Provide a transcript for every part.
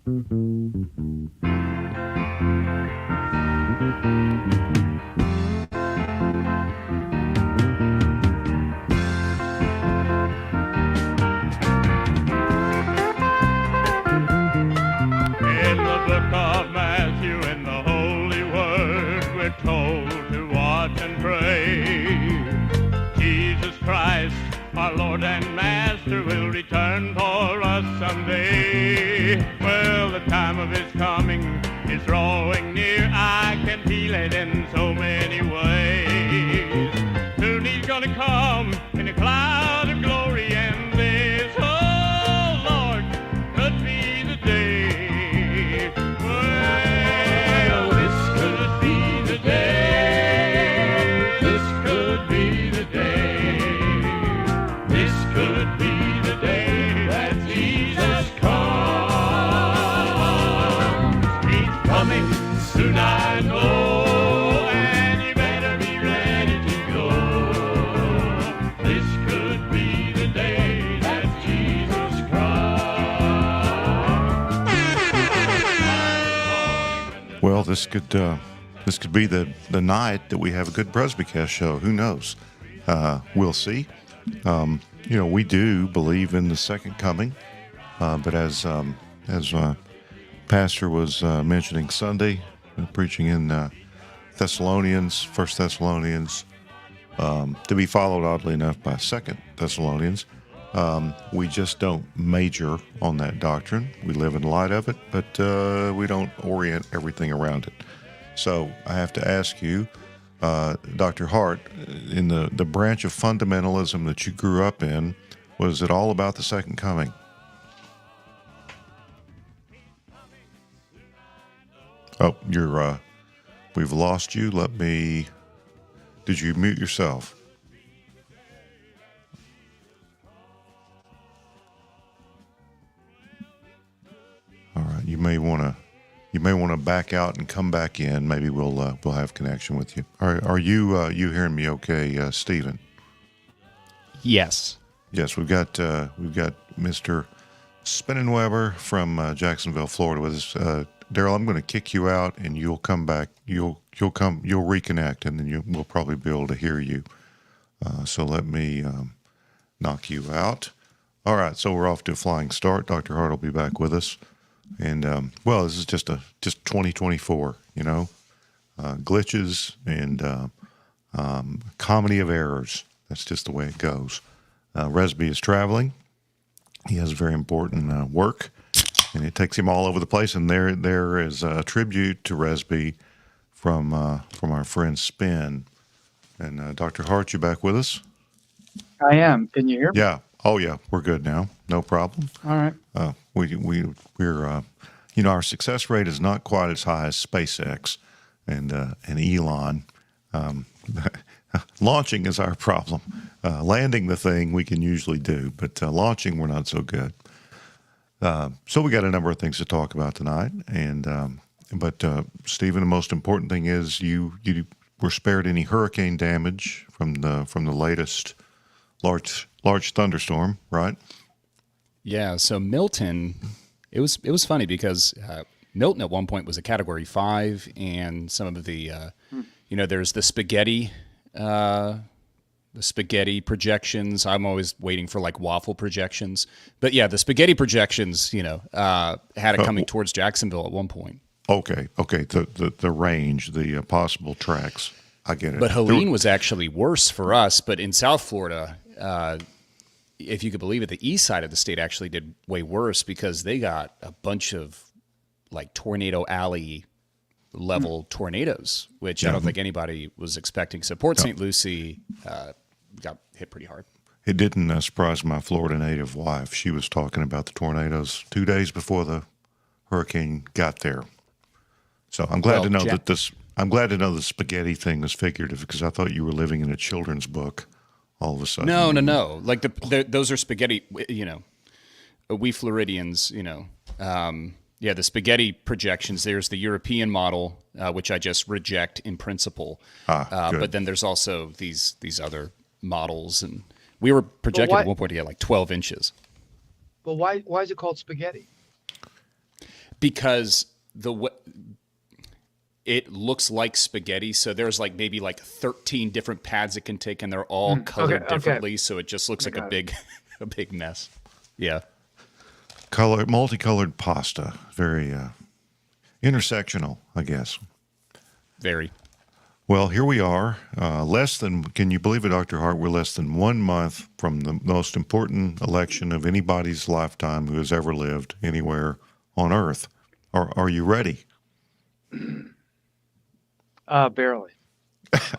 Our Lord and Master will return for us someday. Well, the time of His coming is drawing near. I can feel it in so many ways. Soon He's gonna come in a cloud of glory, and this, oh Lord, could be the day. Well, this could be the day. This could be the day. Could be the day that Jesus comes. He's coming soon, I know, and you better be ready to go. This could be the day that Jesus comes. Well, this could be the night that we have a good Presbycast show. Who knows? We'll see. We do believe in the second coming, but as Pastor was mentioning Sunday, preaching in Thessalonians, First Thessalonians, to be followed oddly enough by Second Thessalonians, we just don't major on that doctrine. We live in light of it, but we don't orient everything around it. So I have to ask you, Dr. Hart, in the branch of fundamentalism that you grew up in, was it all about the second coming? Oh, we've lost you. Did you mute yourself? All right, you may want to back out and come back in. Maybe we'll have connection with you. Are you hearing me okay, Stephen? Yes. Yes, we've got Mr. Spinnenweber from Jacksonville, Florida with us. Daryl, I'm going to kick you out, and you'll come back. You'll reconnect, and then we'll probably be able to hear you. So let me knock you out. All right, so we're off to a flying start. Dr. Hart will be back with us. And, this is just 2024, glitches and comedy of errors. That's just the way it goes. Resby is traveling. He has very important work, and it takes him all over the place. And there is a tribute to Resby from our friend Spin. And Dr. Hart, you back with us? I am. Can you hear me? Yeah. Oh, yeah. We're good now. No problem. All right. We're our success rate is not quite as high as SpaceX and Elon. Launching is our problem. Landing the thing we can usually do, but launching we're not so good. So we got a number of things to talk about tonight, but Stephen, the most important thing is you were spared any hurricane damage from the latest large thunderstorm, right? Yeah. So Milton, it was funny because Milton at one point was a Category 5, and some of the there's the spaghetti projections. I'm always waiting for like waffle projections, but yeah, the spaghetti projections, had it coming towards Jacksonville at one point. Okay. The range, the possible tracks. I get it. But Helene was actually worse for us. But in South Florida, if you could believe it, the east side of the state actually did way worse because they got a bunch of like tornado alley level tornadoes, which I don't think anybody was expecting. So Port St. Lucie got hit pretty hard. It didn't surprise my Florida native wife. She was talking about the tornadoes 2 days before the hurricane got there. So I'm glad to know I'm glad to know the spaghetti thing was figurative because I thought you were living in a children's book all of a sudden. No. Like those are spaghetti, we Floridians, the spaghetti projections, there's the European model, which I just reject in principle. But then there's also these other models, and we were projected at one point to get like 12 inches. Well, why is it called spaghetti? because it looks like spaghetti, so there's like maybe like 13 different paths it can take, and they're all colored differently, so it just looks like a big mess. Yeah. Multicolored pasta. Very intersectional, I guess. Very. Well, here we are. Can you believe it, Dr. Hart? We're less than 1 month from the most important election of anybody's lifetime who has ever lived anywhere on Earth. Are you ready? Barely.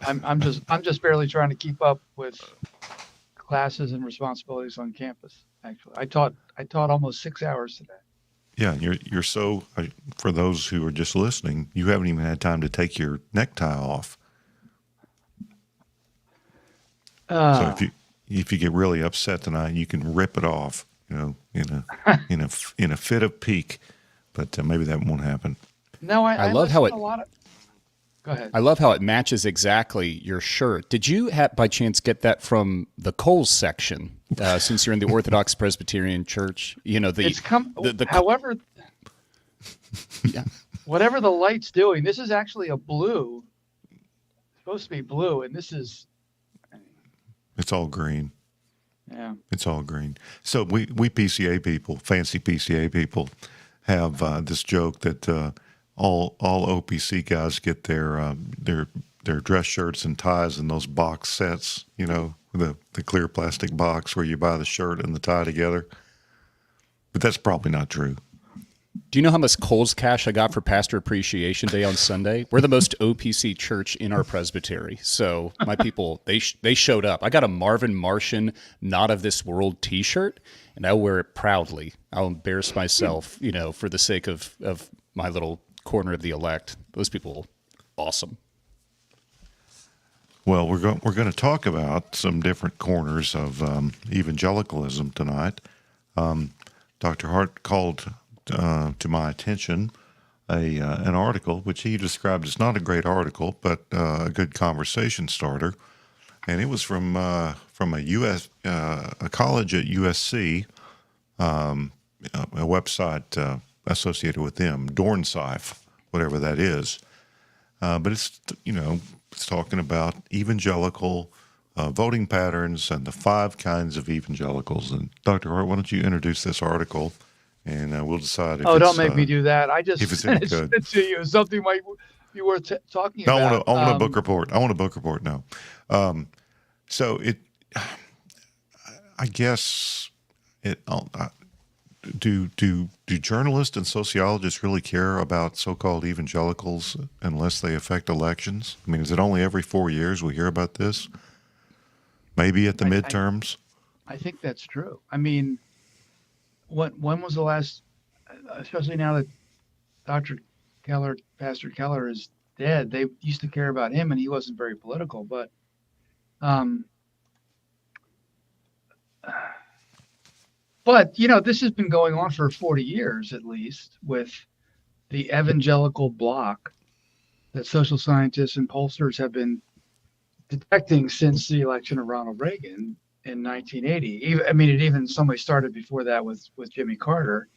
I'm just barely trying to keep up with classes and responsibilities on campus. Actually, I taught almost 6 hours today. Yeah, you're so. For those who are just listening, you haven't even had time to take your necktie off. So if you get really upset tonight, you can rip it off. In a fit of pique, but maybe that won't happen. No, I love how it. Go ahead. I love how it matches exactly your shirt. Did you, by chance, get that from the Coles section? Since you're in the Orthodox Presbyterian Church, however, yeah. Whatever the light's doing, this is actually a blue. It's supposed to be blue, and this is. It's all green. Yeah. It's all green. So we PCA people, fancy PCA people, have this joke that all OPC guys get their dress shirts and ties in those box sets, the clear plastic box where you buy the shirt and the tie together. But that's probably not true. Do you know how much Kohl's cash I got for Pastor Appreciation Day on Sunday? We're the most OPC church in our presbytery. So my people, they showed up. I got a Marvin Martian Not of This World t-shirt, and I'll wear it proudly. I'll embarrass myself, for the sake of my little corner of the elect. Those people, awesome. Well, we're going to talk about some different corners of evangelicalism tonight. Dr. Hart called to my attention an article which he described as not a great article, but a good conversation starter, and it was from a college at USC, a website associated with them, Dornsife, whatever that is. But it's talking about evangelical voting patterns and the 5 kinds of evangelicals. And Dr. Hart, why don't you introduce this article, and we'll decide if don't make me do that. I just if it's sent any good. it to you. Something might be worth talking No, about. I want a book report. I want a book report now. So I guess do journalists and sociologists really care about so-called evangelicals unless they affect elections? I mean, is it only every 4 years we hear about this? Maybe at the midterms? I think that's true. I mean, when was the last, especially now that Pastor Keller is dead, they used to care about him, and he wasn't very political, but this has been going on for 40 years at least, with the evangelical bloc that social scientists and pollsters have been detecting since the election of Ronald Reagan in 1980. It even somebody started before that with Jimmy Carter.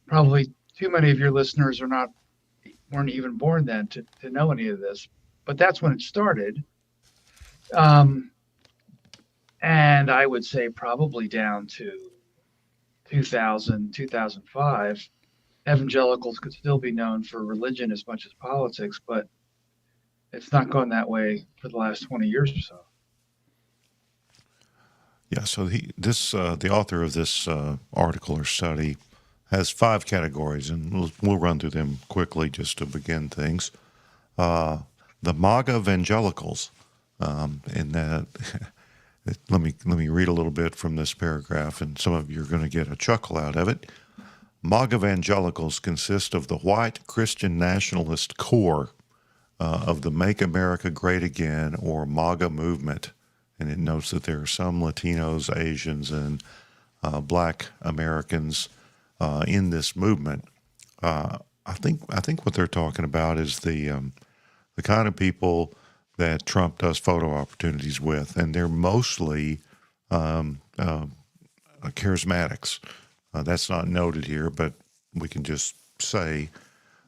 Probably too many of your listeners weren't even born then to know any of this, but that's when it started. And I would say probably down to 2000, 2005, evangelicals could still be known for religion as much as politics, but it's not gone that way for the last 20 years or so. Yeah, so the author of this article or study has 5 categories, and we'll run through them quickly just to begin things. The MAGA evangelicals, and that. Let me read a little bit from this paragraph, and some of you are going to get a chuckle out of it. MAGA evangelicals consist of the white Christian nationalist core of the Make America Great Again, or MAGA movement. And it notes that there are some Latinos, Asians, and Black Americans in this movement. I think what they're talking about is the kind of people that Trump does photo opportunities with, and they're mostly charismatics. That's not noted here, but we can just say,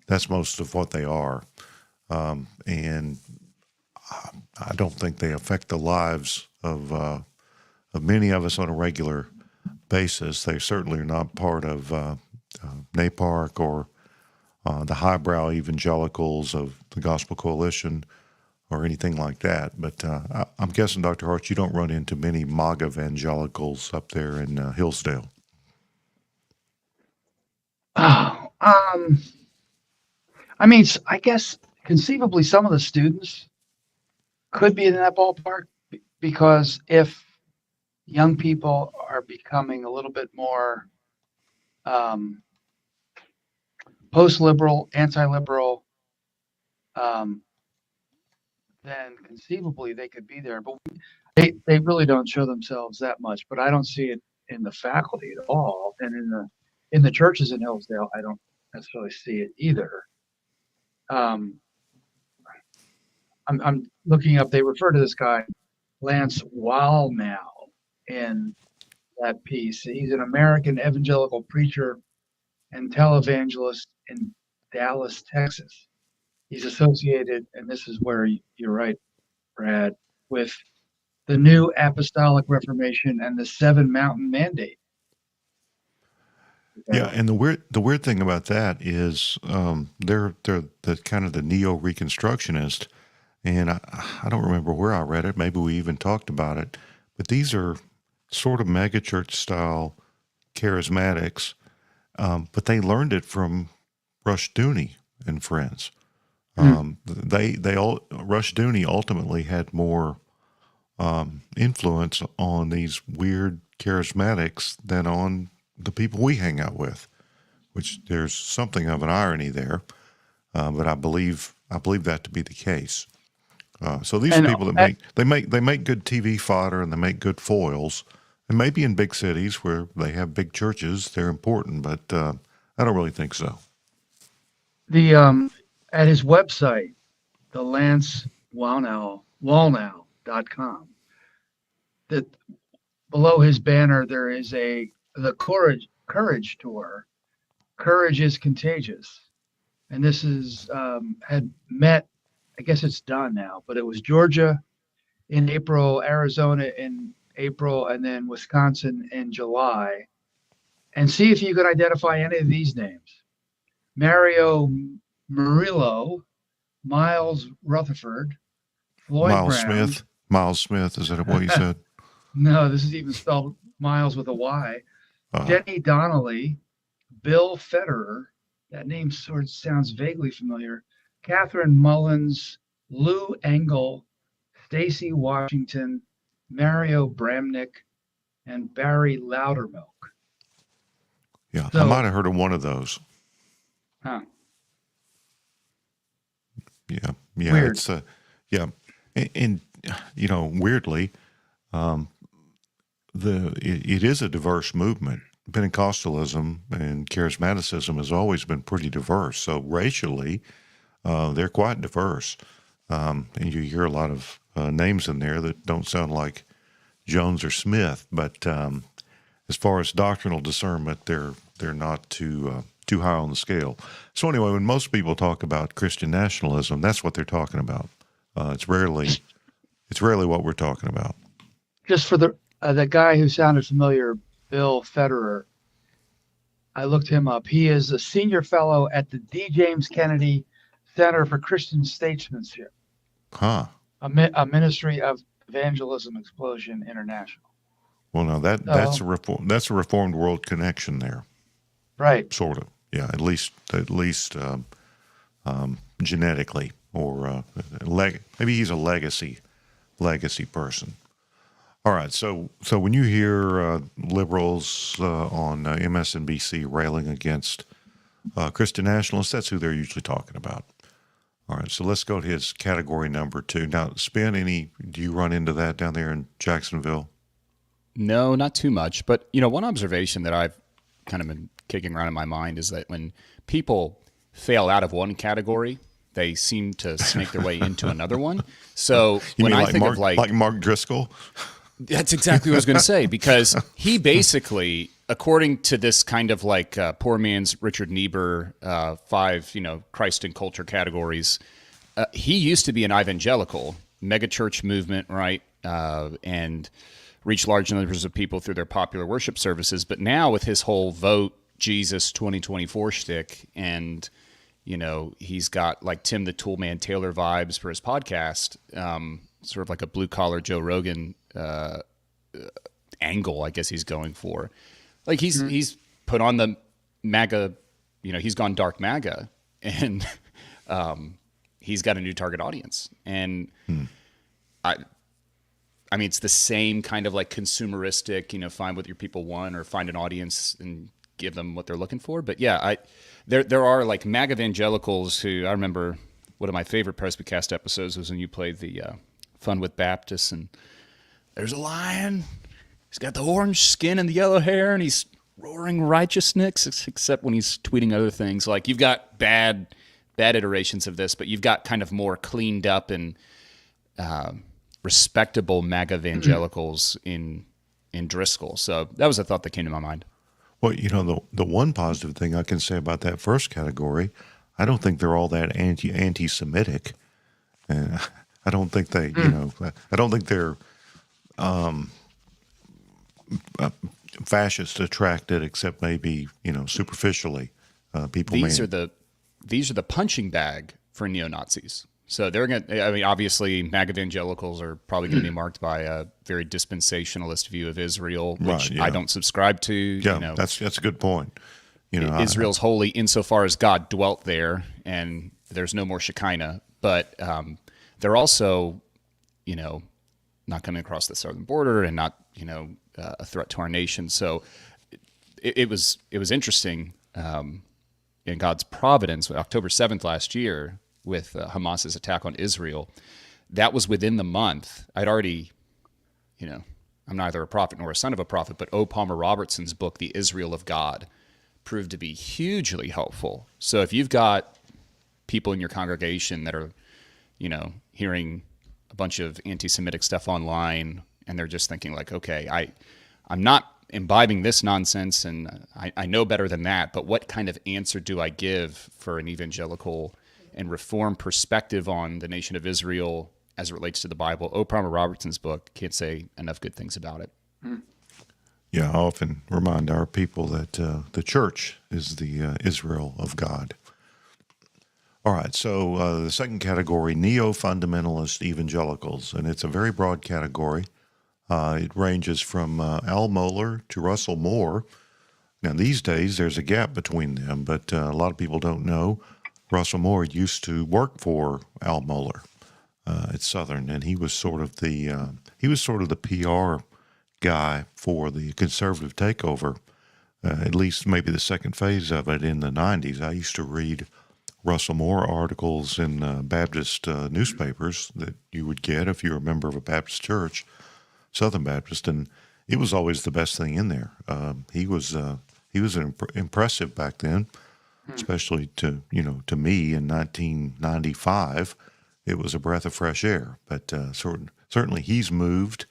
that's most of what they are. And I don't think they affect the lives of many of us on a regular basis. They certainly are not part of NAPARC or the highbrow evangelicals of the Gospel Coalition or anything like that. But I'm guessing, Dr. Hart, you don't run into many MAGA evangelicals up there in Hillsdale. Oh, I mean, I guess conceivably some of the students could be in that ballpark because if young people are becoming a little bit more post-liberal, anti-liberal, then conceivably they could be there. But they really don't show themselves that much. But I don't see it in the faculty at all, and in the churches in Hillsdale, I don't necessarily see it either. I'm looking up. They refer to this guy, Lance Wallnau, in that piece. He's an American evangelical preacher and televangelist in Dallas, Texas. He's associated, and this is where you're right, Brad, with the New Apostolic Reformation and the Seven Mountain Mandate. Yeah, and the weird thing about that is they're the kind of the neo-reconstructionist, and I don't remember where I read it. Maybe we even talked about it, but these are sort of megachurch style charismatics, but they learned it from Rushdoony and friends. Rushdoony ultimately had more influence on these weird charismatics than on the people we hang out with, which there's something of an irony there, but I believe that to be the case. So these are people that make good TV fodder and they make good foils, and maybe in big cities where they have big churches, they're important, but I don't really think so. The at his website, the lancewallnau.com, that below his banner there is the Courage Tour. Courage is contagious, and this is had met. I guess it's done now, but it was Georgia in April, Arizona in April, and then Wisconsin in July. And see if you could identify any of these names: Mario Murillo, Miles Rutherford, Floyd Miles Brown. Smith. Miles Smith, is that what you said? No, this is even spelled Miles with a Y. Denny Donnelly, Bill Federer. That name sort of sounds vaguely familiar. Catherine Mullins, Lou Engel, Stacy Washington, Mario Bramnick, and Barry Loudermilk. Yeah, so, I might have heard of one of those. Huh. Yeah, Weird. It's and you know, weirdly, it is a diverse movement. Pentecostalism and charismaticism has always been pretty diverse. So racially, they're quite diverse, and you hear a lot of names in there that don't sound like Jones or Smith. But as far as doctrinal discernment, they're not too high on the scale. So anyway, when most people talk about Christian nationalism, that's what they're talking about. It's rarely what we're talking about. Just for the guy who sounded familiar, Bill Federer, I looked him up. He is a senior fellow at the D. James Kennedy Center for Christian Statesmanship, a ministry of Evangelism Explosion International. Well, no, that's a Reformed World connection there, right? Sort of, yeah. At least genetically, or maybe he's a legacy person. All right, so when you hear liberals on MSNBC railing against Christian nationalists, that's who they're usually talking about. All right, so let's go to his category number 2. Now, do you run into that down there in Jacksonville? No, not too much. But, one observation that I've kind of been kicking around in my mind is that when people fail out of one category, they seem to snake their way into another one. So when I think of like Mark Driscoll, that's exactly what I was going to say, because he basically according to this kind of like poor man's Richard Niebuhr, 5, Christ and culture categories, he used to be an evangelical, megachurch movement, right? And reach large numbers of people through their popular worship services. But now with his whole Vote Jesus 2024 shtick, and, he's got like Tim the Toolman Taylor vibes for his podcast, sort of like a blue-collar Joe Rogan angle, I guess he's going for. Like he's put on the MAGA, he's gone dark MAGA, and he's got a new target audience. And I mean, it's the same kind of like consumeristic, find what your people want or find an audience and give them what they're looking for. But yeah, there are like MAGA evangelicals who, I remember one of my favorite Presbycast episodes was when you played the Fun with Baptists, and there's a lion. He's got the orange skin and the yellow hair, and he's roaring righteousness, except when he's tweeting other things. Like, you've got bad iterations of this, but you've got kind of more cleaned up and respectable MAGA evangelicals in Driscoll. So that was a thought that came to my mind. Well, the one positive thing I can say about that first category, I don't think they're all that anti-Semitic. I don't think they, I don't think they're fascist attracted, except maybe superficially. People. These are the punching bag for neo-Nazis. So they're going to. I mean, obviously, MAGA evangelicals are probably going to be marked by a very dispensationalist view of Israel, which I don't subscribe to. Yeah, that's a good point. Israel's holy insofar as God dwelt there, and there's no more Shekinah. But they're also, not coming across the southern border and not, a threat to our nation. So it was interesting in God's providence. October 7th last year, with Hamas's attack on Israel, that was within the month. I'd already, I'm neither a prophet nor a son of a prophet, but O. Palmer Robertson's book, The Israel of God, proved to be hugely helpful. So if you've got people in your congregation that are, hearing a bunch of anti-Semitic stuff online, and they're just thinking like, okay, I'm not imbibing this nonsense, and I know better than that, but what kind of answer do I give for an evangelical and reform perspective on the nation of Israel as it relates to the Bible? O. Palmer Robertson's book, can't say enough good things about it. Yeah, I often remind our people that the church is the Israel of God. All right, so the second category, neo-fundamentalist evangelicals, and it's a very broad category. It ranges from Al Mohler to Russell Moore. Now, these days, there's a gap between them, but a lot of people don't know. Russell Moore used to work for Al Mohler at Southern, and he was sort of the PR guy for the conservative takeover, at least maybe the second phase of it in the 90s. I used to read Russell Moore articles in Baptist newspapers that you would get if you were a member of a Baptist church, Southern Baptist, and it was always the best thing in there. He was impressive back then, especially to me in 1995. It was a breath of fresh air. But certainly he's moved,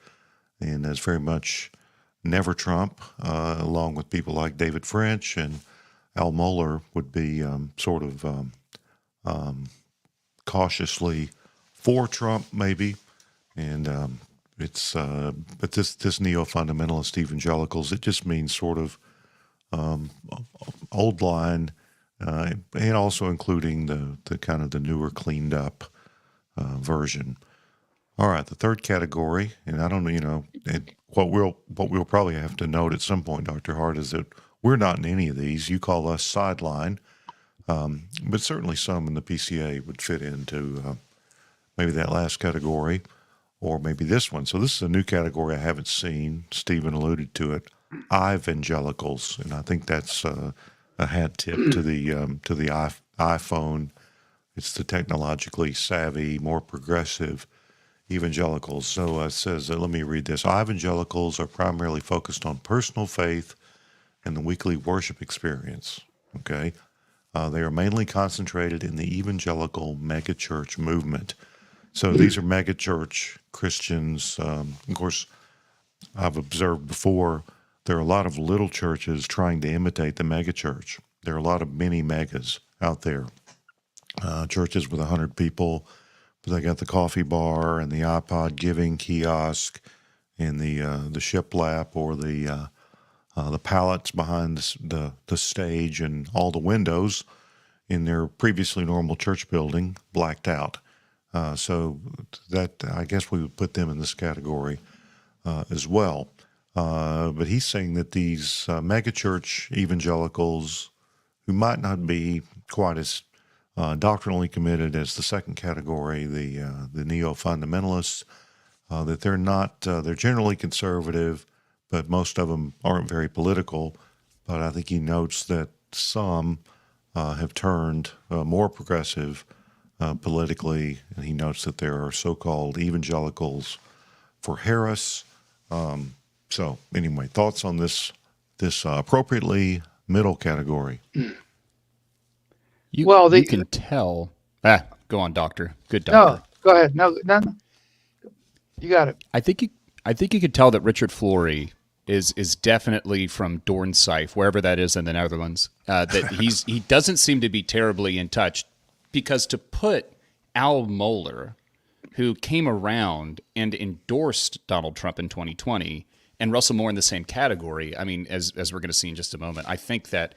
and is very much never Trump, along with people like David French, and Al Mohler would be sort of cautiously for Trump, maybe, and but this neo-fundamentalist evangelicals, it just means sort of old line, and also including the kind of the newer, cleaned up version. All right, the third category, and I don't know, what we'll probably have to note at some point, Dr. Hart, is that we're not in any of these. You call us sideline, but certainly some in the PCA would fit into maybe that last category, or maybe this one. So this is a new category I haven't seen. Stephen alluded to it, evangelicals, and I think that's a hat tip to the iPhone. It's the technologically savvy, more progressive evangelicals. So it says, let me read this. Evangelicals are primarily focused on personal faith and the weekly worship experience. Okay, they are mainly concentrated in the evangelical megachurch movement. So these are megachurch Christians. Of course, I've observed before there are a lot of little churches trying to imitate the mega church. There are a lot of mini megas out there. Churches with 100 people, but they got the coffee bar and the iPod giving kiosk and the shiplap or the pallets behind the stage and all the windows in their previously normal church building blacked out. So that, I guess we would put them in this category as well. But he's saying that these megachurch evangelicals who might not be quite as doctrinally committed as the second category, the neo-fundamentalists, that they're not, they're generally conservative, but most of them aren't very political. But I think he notes that some have turned more progressive politically, and he notes that there are so-called evangelicals for Harris. So anyway, thoughts on this appropriately middle category? You can tell. Go on, doctor. Good doctor. No, go ahead. No, you got it. I think you could tell that Richard Flory is definitely from Doornsife, wherever that is in the Netherlands. That he doesn't seem to be terribly in touch, because to put Al Mohler, who came around and endorsed Donald Trump in 2020, and Russell Moore in the same category, I mean, as we're going to see in just a moment, I think that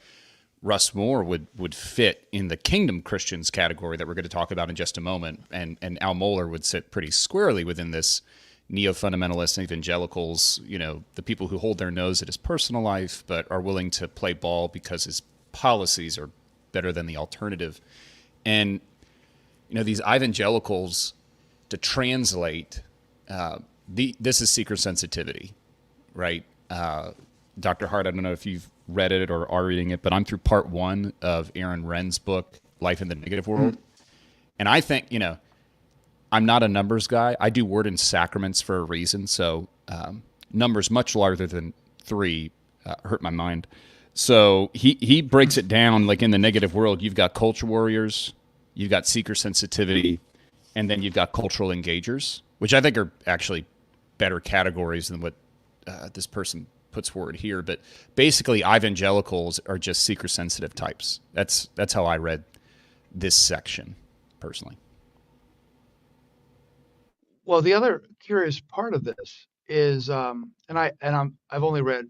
Russ Moore would fit in the Kingdom Christians category that we're going to talk about in just a moment, and Al Mohler would sit pretty squarely within this neo-fundamentalist evangelicals, the people who hold their nose at his personal life but are willing to play ball because his policies are better than the alternative. And these evangelicals, to translate, this is seeker sensitivity, right? Dr. Hart, I don't know if you've read it or are reading it, but I'm through part 1 of Aaron Wren's book, Life in the Negative World. And I think, I'm not a numbers guy. I do word and sacraments for a reason. So numbers much larger than 3 hurt my mind. So he breaks it down like in the negative world. You've got culture warriors, you've got seeker sensitivity, and then you've got cultural engagers, which I think are actually better categories than what this person puts forward here. But basically, evangelicals are just seeker sensitive types. That's how I read this section personally. Well, the other curious part of this is, I've only read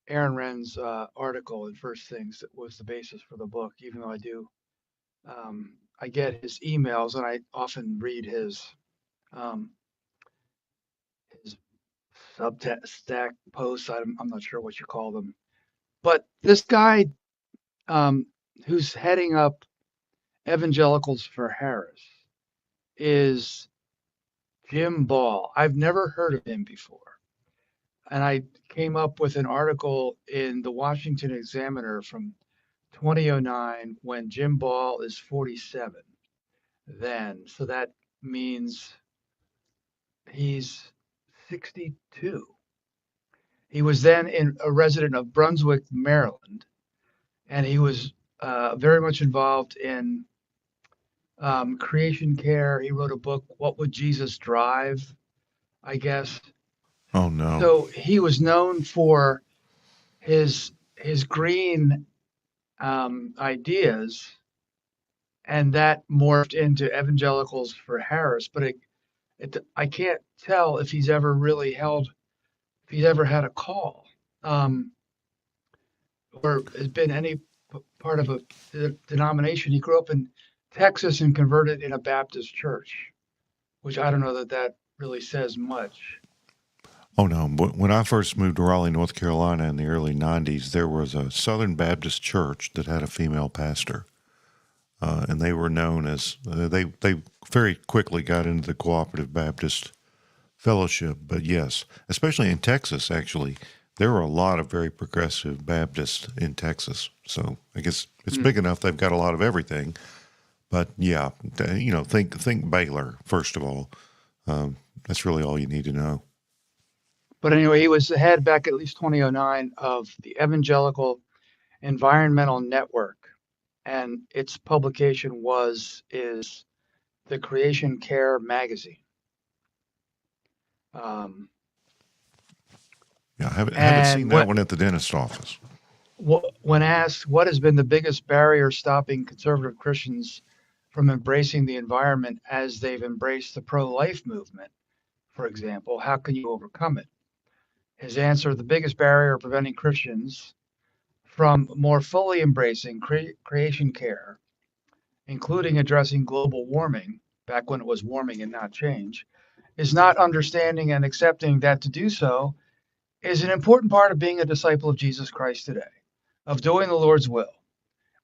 Aaron Wren's article in First Things that was the basis for the book, even though I get his emails and I often read his Substack posts. I'm not sure what you call them, but this guy who's heading up Evangelicals for Harris is Jim Ball. I've never heard of him before. And I came up with an article in the Washington Examiner from 2009 when Jim Ball is 47 then. So that means he's 62. He was then a resident of Brunswick, Maryland, and he was very much involved in creation care. He wrote a book, What Would Jesus Drive, I guess. Oh, no. So he was known for his green ideas, and that morphed into Evangelicals for Harris. But I can't tell if he's ever had a call, or has been any part of a denomination. He grew up in Texas and converted in a Baptist church, which I don't know that really says much. Oh, no. When I first moved to Raleigh, North Carolina in the early 90s, there was a Southern Baptist church that had a female pastor. And they were known as, they very quickly got into the Cooperative Baptist Fellowship. But yes, especially in Texas, actually, there are a lot of very progressive Baptists in Texas. So I guess it's big enough they've got a lot of everything. But yeah, think Baylor, first of all. That's really all you need to know. But anyway, he was the head back at least 2009 of the Evangelical Environmental Network, and its publication is the Creation Care magazine. Yeah, I haven't And seen that one at the dentist's office. when asked what has been the biggest barrier stopping conservative Christians from embracing the environment as they've embraced the pro-life movement, for example, how can you overcome it? His answer, the biggest barrier preventing Christians from more fully embracing creation care, including addressing global warming, back when it was warming and not change, is not understanding and accepting that to do so is an important part of being a disciple of Jesus Christ today, of doing the Lord's will.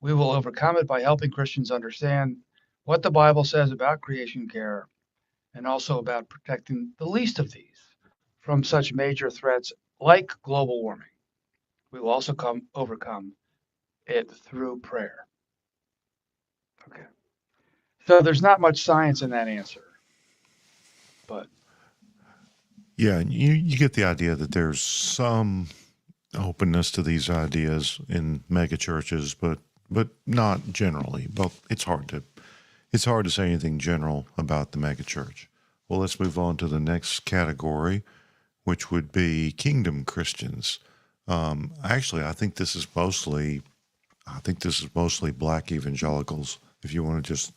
We will overcome it by helping Christians understand what the Bible says about creation care and also about protecting the least of these from such major threats like global warming. We will also overcome it through prayer. Okay. So there's not much science in that answer, but Yeah, and you get the idea that there's some openness to these ideas in mega churches, but not generally. But it's hard to say anything general about the mega church. Well, let's move on to the next category, which would be kingdom Christians. Actually, I think this is mostly black evangelicals. If you want to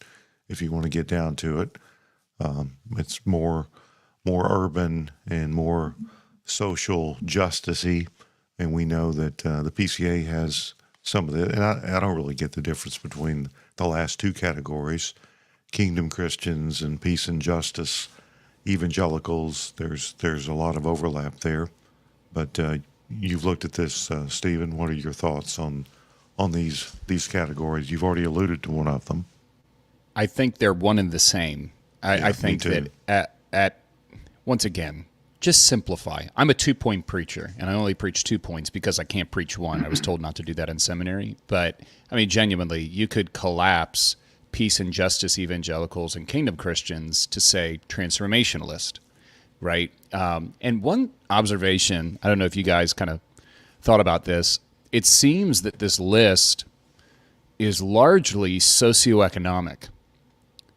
get down to it, it's more urban and more social justice-y. And we know that the PCA has some of it. And I don't really get the difference between the last two categories, kingdom Christians and peace and justice evangelicals. There's a lot of overlap there. But you've looked at this, Stephen. What are your thoughts on these categories? You've already alluded to one of them. I think they're one and the same. I think me too. that at once again, just simplify. I'm a 2-point preacher, and I only preach 2 points because I can't preach one. I was told not to do that in seminary. But, I mean, genuinely, you could collapse peace and justice evangelicals and kingdom Christians to say transformationalist, right? And one observation, I don't know if you guys kind of thought about this, it seems that this list is largely socioeconomic,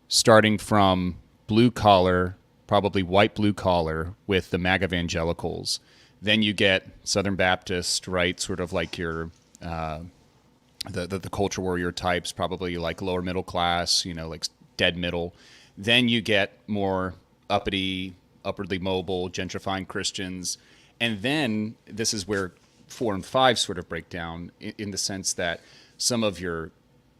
starting from blue collar, probably white blue collar with the MAGA evangelicals. Then you get Southern Baptist, right? Sort of like your the culture warrior types, probably like lower middle class, like dead middle. Then you get more uppity, upwardly mobile, gentrifying Christians. And then this is where 4 and 5 sort of break down in the sense that some of your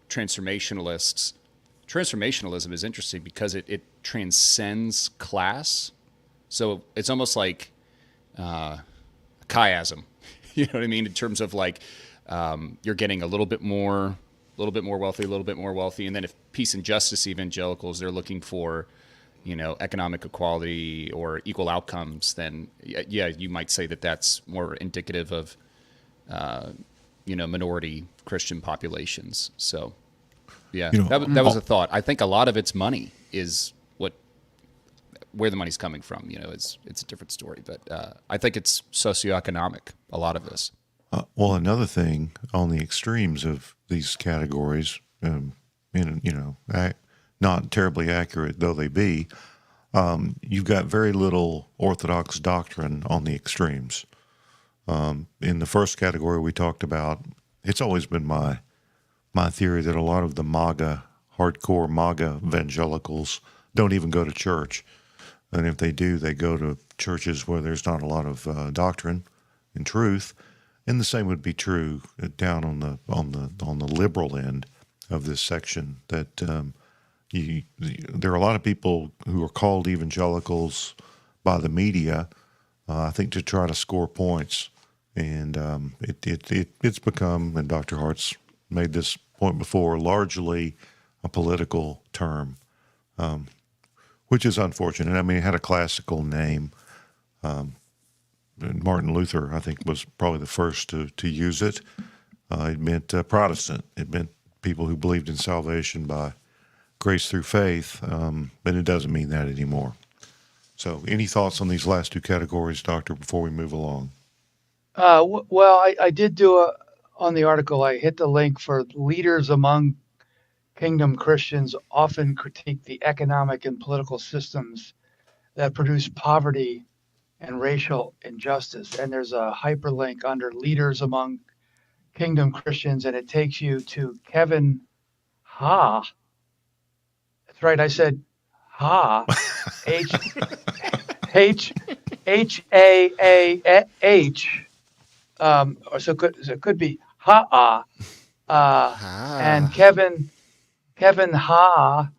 transformationalism is interesting because it transcends class. So it's almost like chiasm, you know what I mean? In terms of like you're getting a little bit more wealthy. And then if peace and justice evangelicals, they're looking for, economic equality or equal outcomes, then yeah, you might say that that's more indicative of, minority Christian populations. So yeah, that was a thought. I think a lot of it's money is where the money's coming from. It's a different story, but I think it's socioeconomic, a lot of this. Well, another thing on the extremes of these categories, not terribly accurate though they be, you've got very little orthodox doctrine on the extremes. In the first category we talked about, it's always been my theory that a lot of the hardcore MAGA evangelicals don't even go to church. And if they do, they go to churches where there's not a lot of doctrine and truth. And the same would be true down on the liberal end of this section. That there are a lot of people who are called evangelicals by the media, I think, to try to score points, and it's become, and Dr. Hart's made this point before, largely a political term, which is unfortunate. I mean, it had a classical name. Martin Luther, I think, was probably the first to use it. It meant Protestant. It meant people who believed in salvation by grace through faith, but it doesn't mean that anymore. So any thoughts on these last two categories, Doctor, before we move along? Well, I did do on the article, I hit the link for leaders among kingdom Christians often critique the economic and political systems that produce poverty and racial injustice. And there's a hyperlink under leaders among kingdom Christians, and it takes you to Kevin Ha. That's right. I said Ha. H H H-A-A-H. So it could be Ha. And Kevin Ha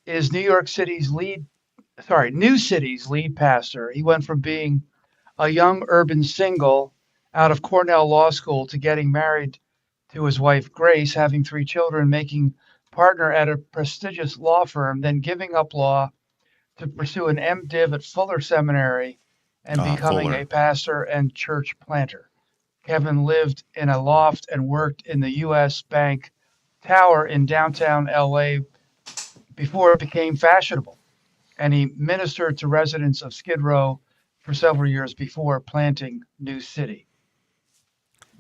is New City's lead pastor. He went from being a young urban single out of Cornell Law School to getting married to his wife Grace, having 3 children, making partner at a prestigious law firm, then giving up law to pursue an MDiv at Fuller Seminary and becoming Fuller. a pastor and church planter. Kevin lived in a loft and worked in the U.S. Bank Tower in downtown LA before it became fashionable. And he ministered to residents of Skid Row for several years before planting New City.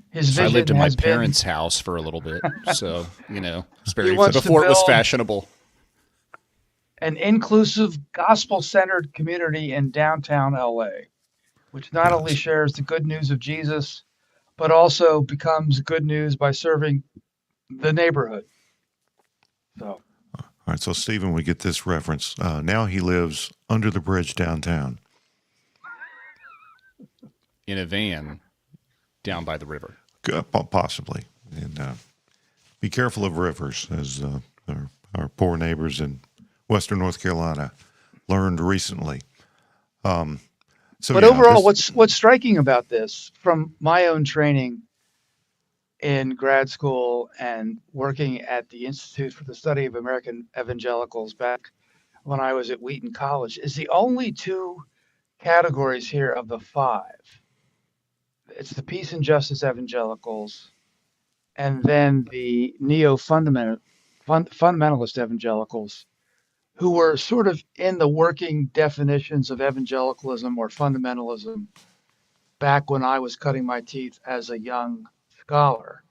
His So I vision lived in my has been parents' house for a little bit, so it's very wants to before it was build fashionable. an inclusive, gospel-centered community in downtown LA, which not only shares the good news of Jesus, but also becomes good news by serving the neighborhood. So, All right, so Stephen, we get this reference. Now he lives under the bridge downtown. In a van down by the river. Possibly. And be careful of rivers, as our poor neighbors in Western North Carolina learned recently. but overall, what's striking about this, from my own training in grad school and working at the Institute for the Study of American Evangelicals back when I was at Wheaton College, is the only 2 categories here of the 5. It's the peace and justice evangelicals, and then the fundamentalist evangelicals, who were sort of in the working definitions of evangelicalism or fundamentalism back when I was cutting my teeth as a young scholar.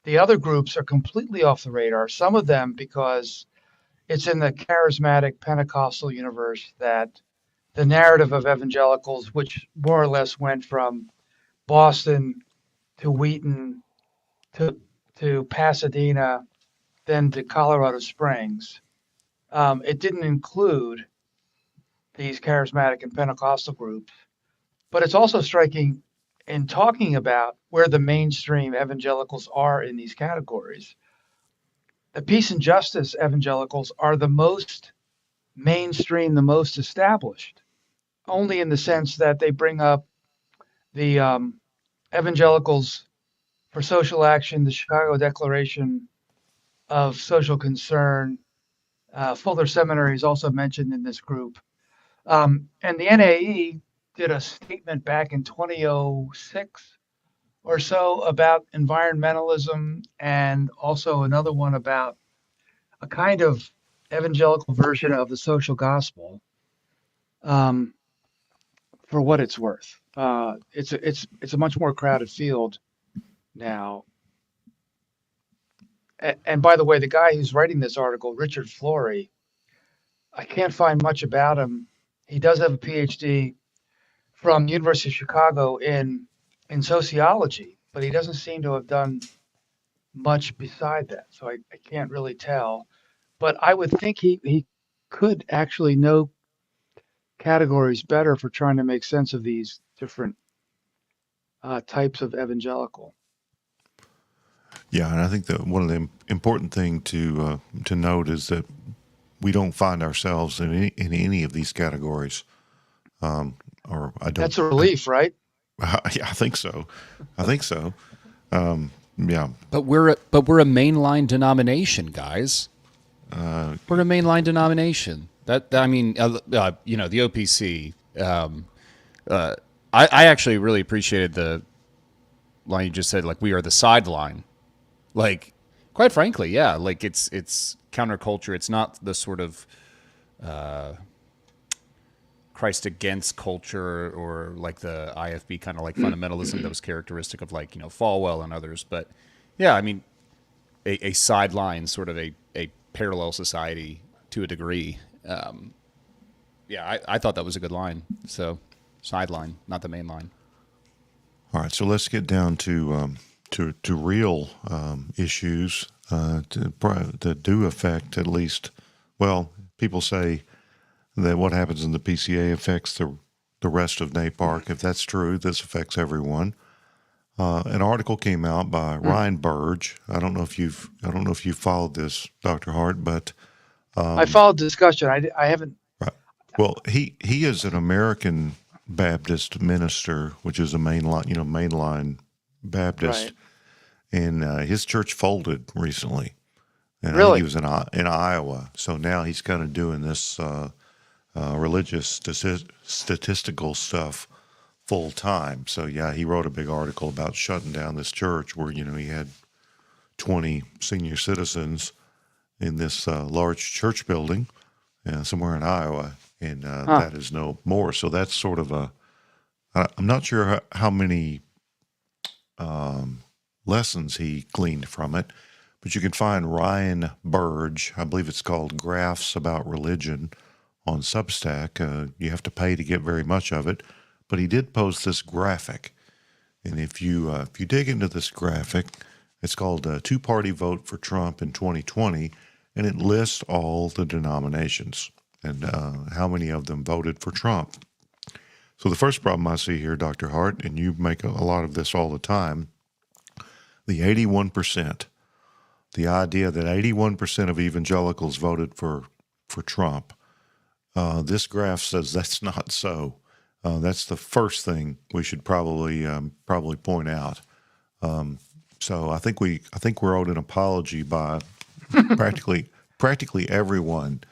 The other groups are completely off the radar, some of them because it's in the charismatic Pentecostal universe that the narrative of evangelicals, which more or less went from Boston to Wheaton to Pasadena, then to Colorado Springs. It didn't include these charismatic and Pentecostal groups, but it's also striking in talking about where the mainstream evangelicals are in these categories. The peace and justice evangelicals are the most mainstream, the most established, only in the sense that they bring up the evangelicals for social action, the Chicago Declaration of Social Concern. Fuller Seminary is also mentioned in this group. And the NAE did a statement back in 2006 or so about environmentalism, and also another one about a kind of evangelical version of the social gospel. For what it's worth, it's a much more crowded field now. And by the way, the guy who's writing this article, Richard Flory, I can't find much about him. He does have a PhD from University of Chicago in sociology, but he doesn't seem to have done much beside that. So I can't really tell. But I would think he could actually know categories better for trying to make sense of these different types of evangelical. Yeah, and I think that one of the important thing to note is that we don't find ourselves in any of these categories. Or I don't. That's a relief, right? Yeah, I think so. Yeah. But we're a mainline denomination, guys. We're a mainline denomination. The OPC. I actually really appreciated the line you just said. Like, we are the sideline. Like, quite frankly, yeah. Like, it's counterculture. It's not the sort of Christ against culture, or like the IFB kind of like fundamentalism that was characteristic of, like, Falwell and others. But yeah, I mean, a sideline, sort of a parallel society to a degree. Yeah, I thought that was a good line. So sideline, not the main line. All right, so let's get down to real issues that do affect at least. Well, people say that what happens in the PCA affects the rest of NAPARC. If that's true, this affects everyone. An article came out by Ryan Burge. I don't know if you've followed this, Dr. Hart, but I followed the discussion. I haven't. right. Well, he is an American Baptist minister, which is a mainline Baptist, Right. and his church folded recently. And I Really? think he was in Iowa, so now he's kind of doing this religious statistical stuff full time. So yeah, he wrote a big article about shutting down this church where he had 20 senior citizens in this large church building somewhere in Iowa, and that is no more. So that's sort of I'm not sure how many lessons he gleaned from it, but you can find Ryan Burge, I believe it's called Graphs About Religion, on Substack. You have to pay to get very much of it, but he did post this graphic. And if you dig into this graphic, it's called Two-Party Vote for Trump in 2020, and it lists all the denominations and how many of them voted for Trump. So the first problem I see here, Dr. Hart, and you make a lot of this all the time, the 81%, the idea that 81% of evangelicals voted for Trump. This graph says that's not so. That's the first thing we should probably point out. So I think we're owed an apology by practically everyone.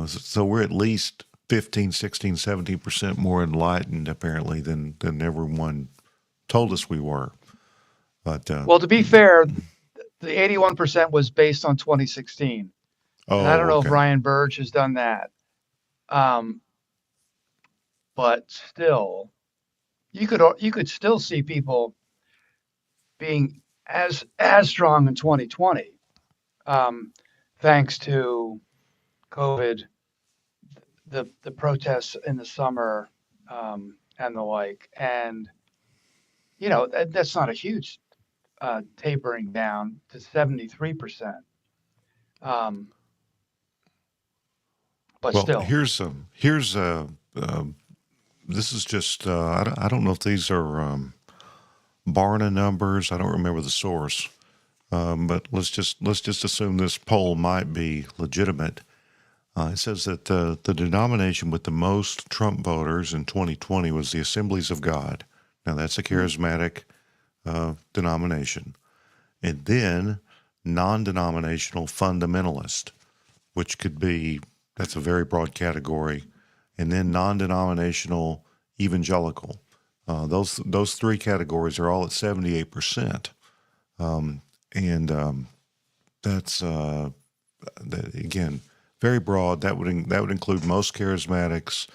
So we're at least 15, 16, 17% more enlightened apparently than everyone told us we were. But Well, to be fair, the 81% was based on 2016. And I don't know if Ryan Burge has done that. But still, you could still see people being as strong in 2020, thanks to COVID, the protests in the summer, and the like. And that's not a huge tapering down to 73%. But well, still, here's this is just I don't know if these are Barna numbers. I don't remember the source, but let's just assume this poll might be legitimate. It says that the denomination with the most Trump voters in 2020 was the Assemblies of God. Now that's a charismatic denomination, and then non-denominational fundamentalist, which could be, that's a very broad category, and then non-denominational evangelical. Those three categories are all at 78%, and that's again very broad. That would include most charismatics,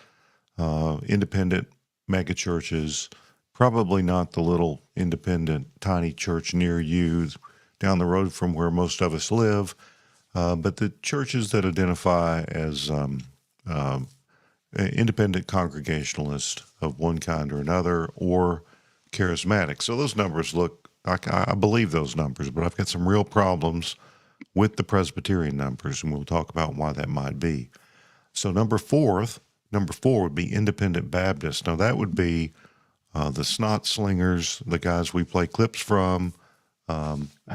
independent megachurches, probably not the little independent tiny church near you down the road from where most of us live, but the churches that identify as independent congregationalist of one kind or another, or charismatic. So those numbers look, I believe those numbers, but I've got some real problems with the Presbyterian numbers, and we'll talk about why that might be. So number four would be independent Baptist. Now that would be the snot slingers, the guys we play clips from,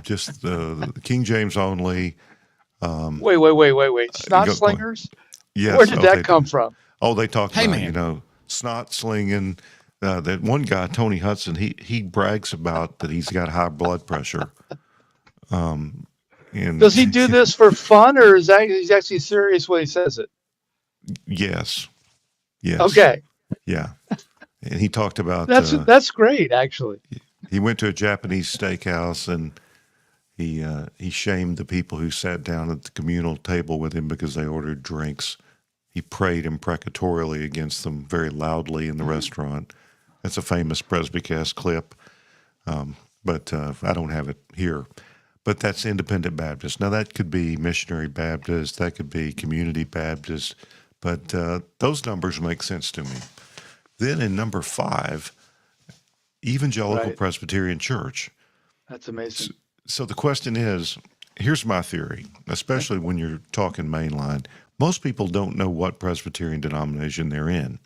just the King James only. Wait. Snot slingers? Yes. Where did that come from? Oh, they talk about, man. snot slinging. That one guy, Tony Hudson, he brags about that he's got high blood pressure. And Does he do this for fun, or is that he's actually serious when he says it? Yes. Okay. Yeah. And he talked about that's great, actually. he went to a Japanese steakhouse and he shamed the people who sat down at the communal table with him because they ordered drinks. He prayed imprecatorially against them very loudly in the restaurant. That's a famous Presbycast clip, but I don't have it here. But that's independent Baptist. Now, that could be missionary Baptist. That could be community Baptist. But those numbers make sense to me. Then in number 5, Evangelical Right. Presbyterian Church. That's amazing. So the question is, here's my theory, especially when you're talking mainline. Most people don't know what Presbyterian denomination they're in.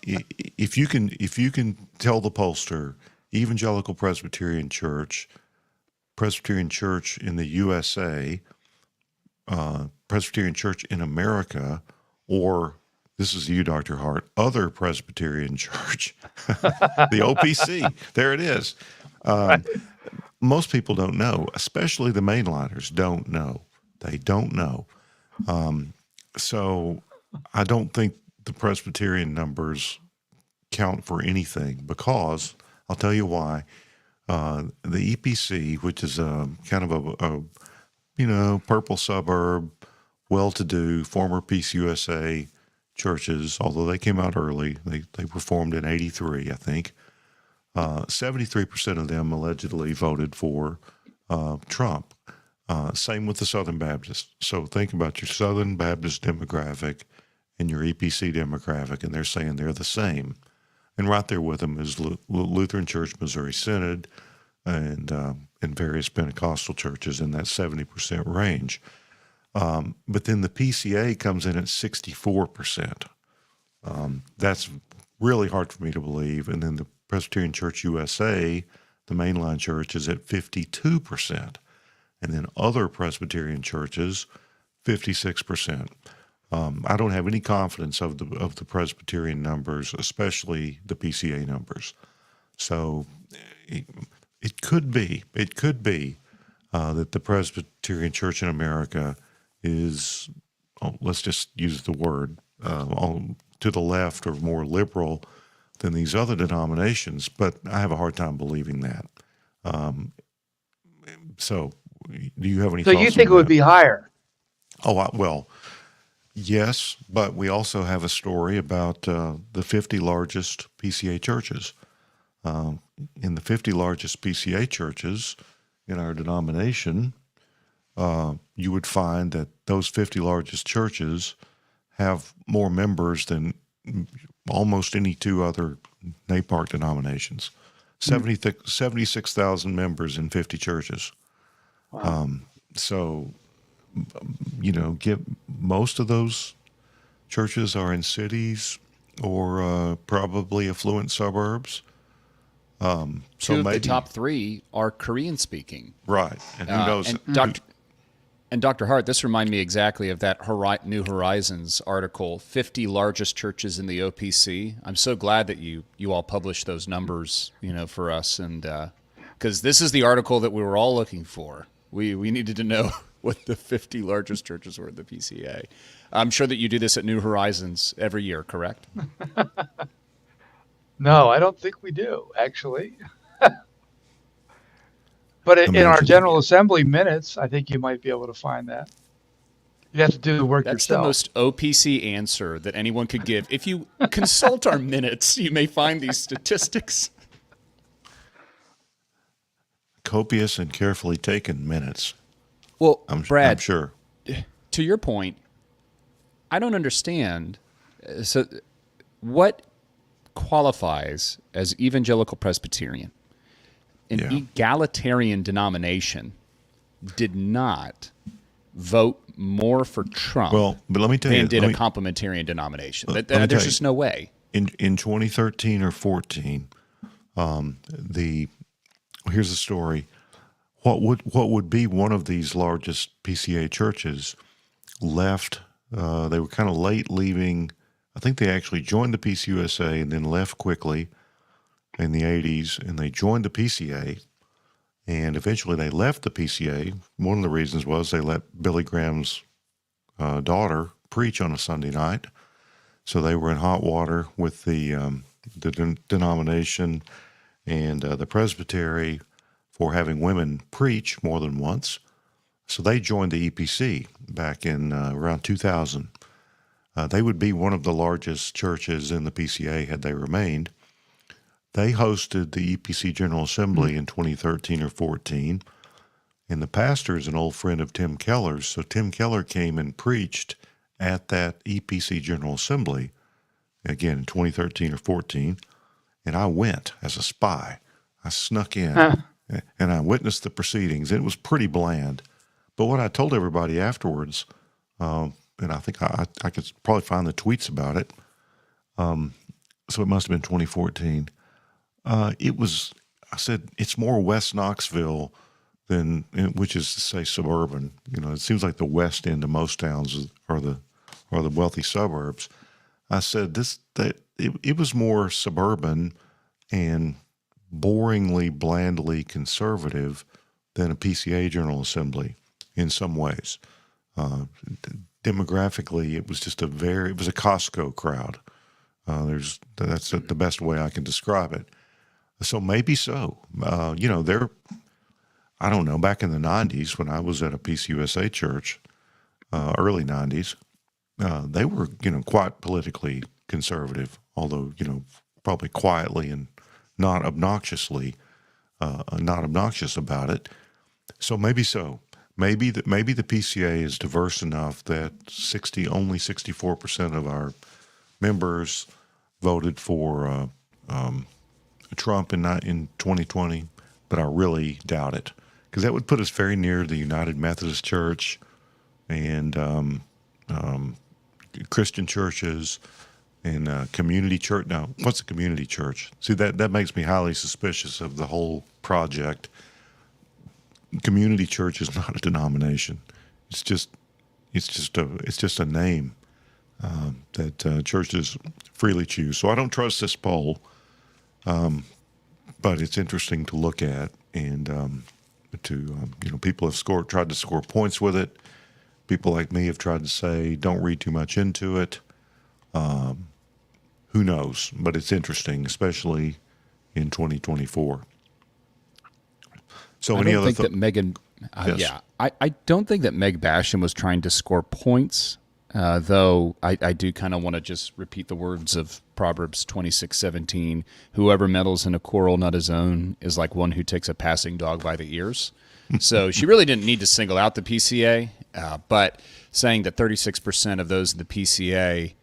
If you can tell the pollster Evangelical Presbyterian Church in the USA, Presbyterian Church in America, or this is you, Dr. Hart, other Presbyterian Church, the OPC. There it is. Most people don't know, especially the mainliners don't know. They don't know. So I don't think the Presbyterian numbers count for anything, because I'll tell you why. The EPC, which is kind of a purple suburb, well-to-do, former PCUSA churches, although they came out early. They were formed in 83, I think. 73% of them allegedly voted for Trump. Same with the Southern Baptists. So think about your Southern Baptist demographic and your EPC demographic, and they're saying they're the same. And right there with them is Lutheran Church, Missouri Synod, and various Pentecostal churches in that 70% range. But then the PCA comes in at 64%. That's really hard for me to believe. And then the Presbyterian Church USA, the mainline church, is at 52%. And then other Presbyterian churches, 56%. I don't have any confidence of the Presbyterian numbers, especially the PCA numbers. So it could be that the Presbyterian Church in America is, let's just use the word, to the left or more liberal than these other denominations, but I have a hard time believing that. So do you have any So thoughts you think it on would that? be higher? Oh, well, yes, but we also have a story about the 50 largest PCA churches. In the 50 largest PCA churches in our denomination, you would find that those 50 largest churches have more members than almost any two other NAPARC denominations. 76,000 members in 50 churches. Wow. So, most of those churches are in cities or probably affluent suburbs. Two So of maybe, the top 3 are Korean speaking. right. And who knows? And Dr. Hart, this reminded me exactly of that New Horizons article, 50 largest churches in the OPC. I'm so glad that you all published those numbers, for us, and because this is the article that we were all looking for. We needed to know what the 50 largest churches were in the PCA. I'm sure that you do this at New Horizons every year, correct? No, I don't think we do, actually. But in our Imagine. General Assembly minutes, I think you might be able to find that. You have to do the work That's the yourself. most OPC answer that anyone could give. If you consult our minutes, you may find these statistics. Copious and carefully taken minutes. Well, I'm Brad, sure. to your point, I don't understand. So, what qualifies as evangelical Presbyterian? An Yeah. egalitarian denomination did not vote more for Trump Well, but let me tell you, than did a complementarian denomination. let me tell There's you. just no way. in 2013 or 14, here's the story. What would be one of these largest PCA churches left? They were kind of late leaving. I think they actually joined the PCUSA and then left quickly in the 80s, and they joined the PCA. And eventually they left the PCA. One of the reasons was they let Billy Graham's daughter preach on a Sunday night. So they were in hot water with the denomination and the presbytery for having women preach more than once. So they joined the EPC back in around 2000. They would be one of the largest churches in the PCA had they remained. They hosted the EPC General Assembly in 2013 or 14, and the pastor is an old friend of Tim Keller's, so Tim Keller came and preached at that EPC General Assembly, again in 2013 or 14, and I went as a spy. I snuck in Huh. and I witnessed the proceedings. It was pretty bland. But what I told everybody afterwards, and I think I could probably find the tweets about it, so it must have been 2014. It was, I said, it's more West Knoxville than, which is to say suburban. You know, it seems like the west end of most towns are the wealthy suburbs. I said it was more suburban and boringly, blandly conservative than a PCA General Assembly in some ways. Demographically, it was just it was a Costco crowd. That's the best way I can describe it. So maybe so. I don't know, back in the 90s when I was at a PCUSA church, early 90s, they were, quite politically conservative, although, probably quietly and not obnoxious about it. So maybe so. Maybe the PCA is diverse enough that only 64% of our members voted for Trump in 2020, but I really doubt it, because that would put us very near the United Methodist Church and Christian churches and community church. Now, what's a community church? See, that makes me highly suspicious of the whole project. Community church is not a denomination. It's just a name that churches freely choose. So I don't trust this poll, but it's interesting to look at, and people have tried to score points with it. People like me have tried to say, don't read too much into it. Who knows? But it's interesting, especially in 2024. So I don't think that Megan, Yes. I don't think that Meg Basham was trying to score points, though I do kind of want to just repeat the words of Proverbs 26:17. Whoever meddles in a quarrel not his own is like one who takes a passing dog by the ears. So she really didn't need to single out the PCA, but saying that 36% of those in the PCA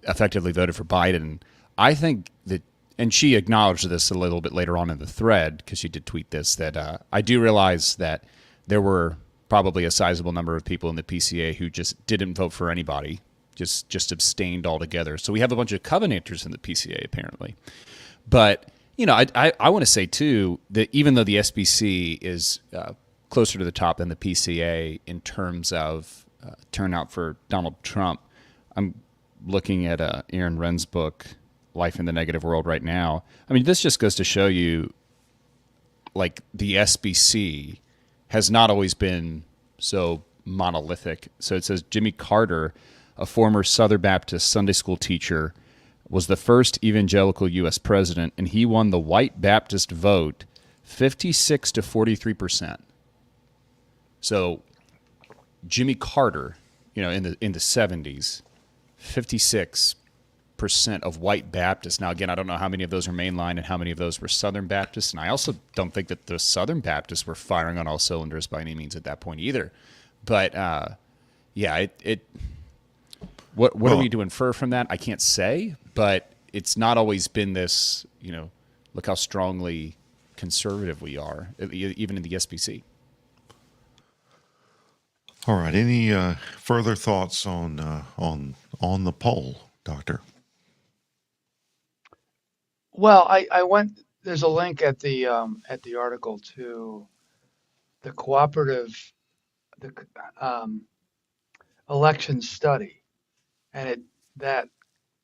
effectively voted for Biden, I think that, and she acknowledged this a little bit later on in the thread, because she did tweet this, that I do realize that there were probably a sizable number of people in the PCA who just didn't vote for anybody, just abstained altogether. So we have a bunch of Covenanters in the PCA, apparently. But, I want to say, too, that even though the SBC is closer to the top than the PCA in terms of turnout for Donald Trump, I'm looking at Aaron Wren's book, Life in the Negative World, right now. I mean, this just goes to show you, like, the SBC has not always been so monolithic. So it says Jimmy Carter, a former Southern Baptist Sunday school teacher, was the first evangelical U.S. president, and he won the white Baptist vote 56 to 43%. So Jimmy Carter, in the 70s, 56% of white Baptists. Now, again, I don't know how many of those are mainline and how many of those were Southern Baptists, and I also don't think that the Southern Baptists were firing on all cylinders by any means at that point either. But what are we to infer from that? I can't say, but it's not always been this, look how strongly conservative we are, even in the SBC. All right. Any further thoughts on the poll, Doctor? Well, I went. There's a link at the article to the election study, and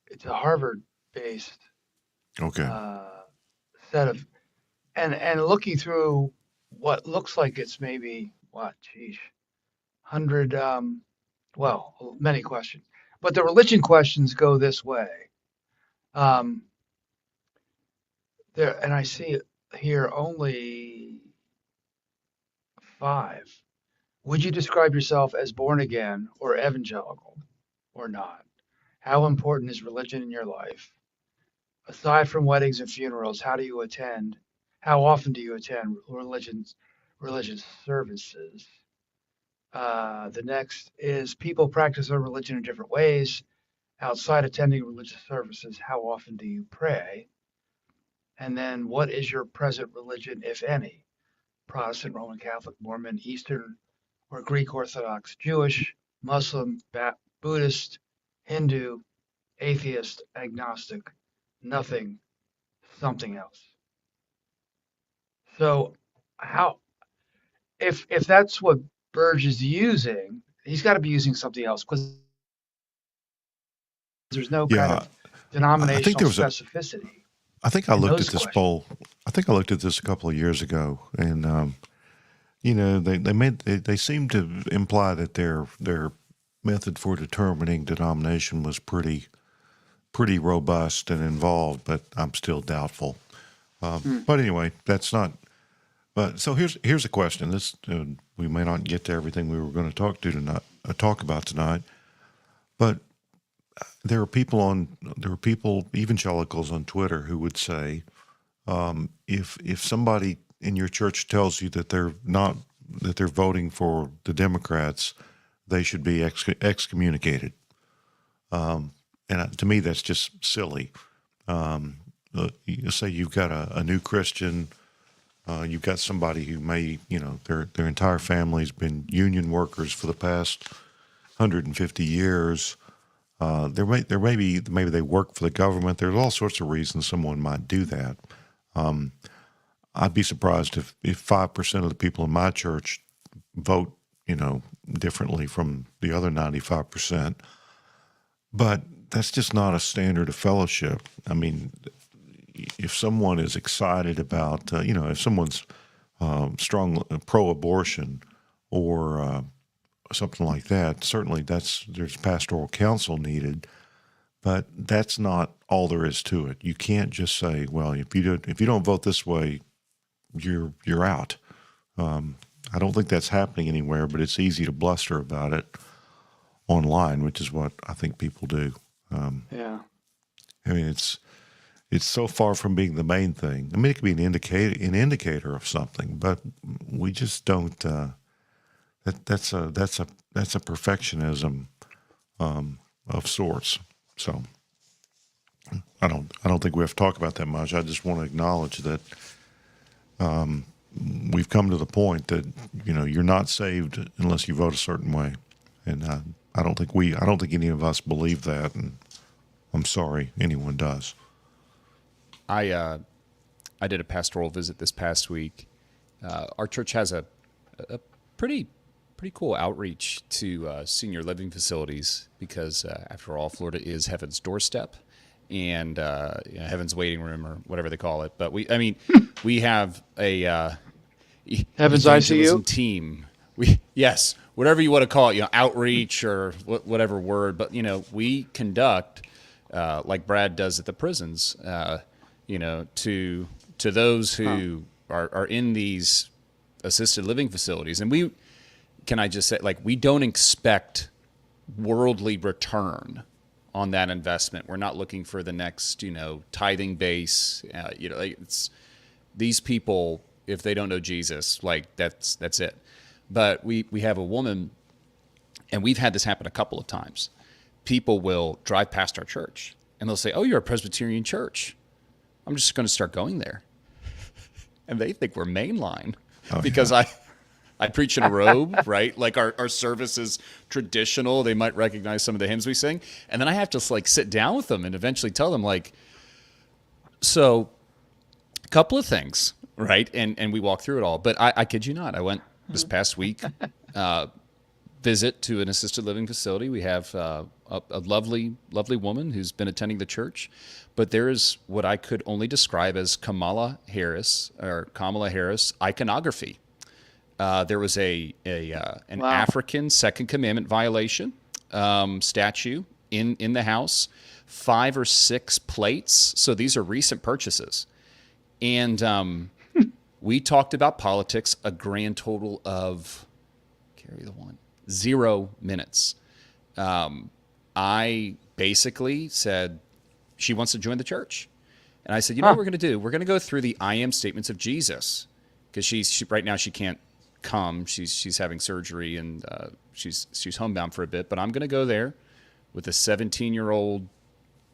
it's a Harvard-based Okay. set of, and looking through what looks like it's maybe 100, many questions, but the religion questions go this way. And I see here only 5. Would you describe yourself as born again or evangelical or not? How important is religion in your life? Aside from weddings and funerals, how often do you attend religious services? The next is people practice their religion in different ways. outside attending religious services, how often do you pray? And then what is your present religion, if any? Protestant, Roman Catholic, Mormon, Eastern or Greek Orthodox, Jewish, Muslim, Buddhist, Hindu, atheist, agnostic, nothing, something else. So how if that's what Burge is using, he's got to be using something else because there's no kind Yeah, of I think denominational there was a. specificity I think I in looked those at this questions. poll. I think I looked at this a couple of years ago, and they seemed to imply that their method for determining denomination was pretty robust and involved, but I'm still doubtful. But anyway, that's not. But so here's a question. This we may not get to everything we were going to talk about tonight, but there are people evangelicals on Twitter who would say, if somebody in your church tells you that they're voting for the Democrats, they should be excommunicated. And to me, that's just silly. You say you've got a new Christian, you've got somebody who may, their entire family's been union workers for the past 150 years. Maybe they work for the government. There's all sorts of reasons someone might do that. I'd be surprised if 5% of the people in my church vote, differently from the other 95%. But that's just not a standard of fellowship. I mean, if someone is excited about, if someone's strong pro-abortion or something like that, certainly there's pastoral counsel needed, but that's not all there is to it. You can't just say, well, if you don't vote this way, you're out. I don't think that's happening anywhere, but it's easy to bluster about it online, which is what I think people do. Yeah. I mean, it's so far from being the main thing. I mean, it could be an indicator of something, but we just don't. That's a perfectionism of sorts. So I don't think we have to talk about that much. I just want to acknowledge that we've come to the point that you're not saved unless you vote a certain way, and I don't think any of us believe that, and I'm sorry anyone does. I did a pastoral visit this past week. Our church has a pretty cool outreach to senior living facilities because, after all, Florida is heaven's doorstep and heaven's waiting room or whatever they call it. But we have a Heaven's evangelism ICU? team. Yes, whatever you want to call it, outreach or whatever word. But we conduct like Brad does at the prisons. To those who are in these assisted living facilities, and I just say, we don't expect worldly return on that investment. We're not looking for the next, tithing base. It's these people, if they don't know Jesus, that's it. But we have a woman, and we've had this happen a couple of times. People will drive past our church, and they'll say, "Oh, you're a Presbyterian church. I'm just going to start going there." And they think we're mainline because I preach in a robe, right? Like our service is traditional. They might recognize some of the hymns we sing. And then I have to sit down with them and eventually tell them so a couple of things, right? And we walk through it all. But I kid you not, I went this past week, visit to an assisted living facility. We have a lovely woman who's been attending the church, but there is what I could only describe as Kamala Harris iconography. There was an Wow. African Second Commandment violation statue in the house, 5 or 6 plates. So these are recent purchases, and we talked about politics a grand total of 0 minutes. I basically said she wants to join the church. And I said, what we're going to do? We're going to go through the I am statements of Jesus, because she right now she can't come. She's having surgery and she's homebound for a bit. But I'm going to go there with a 17-year-old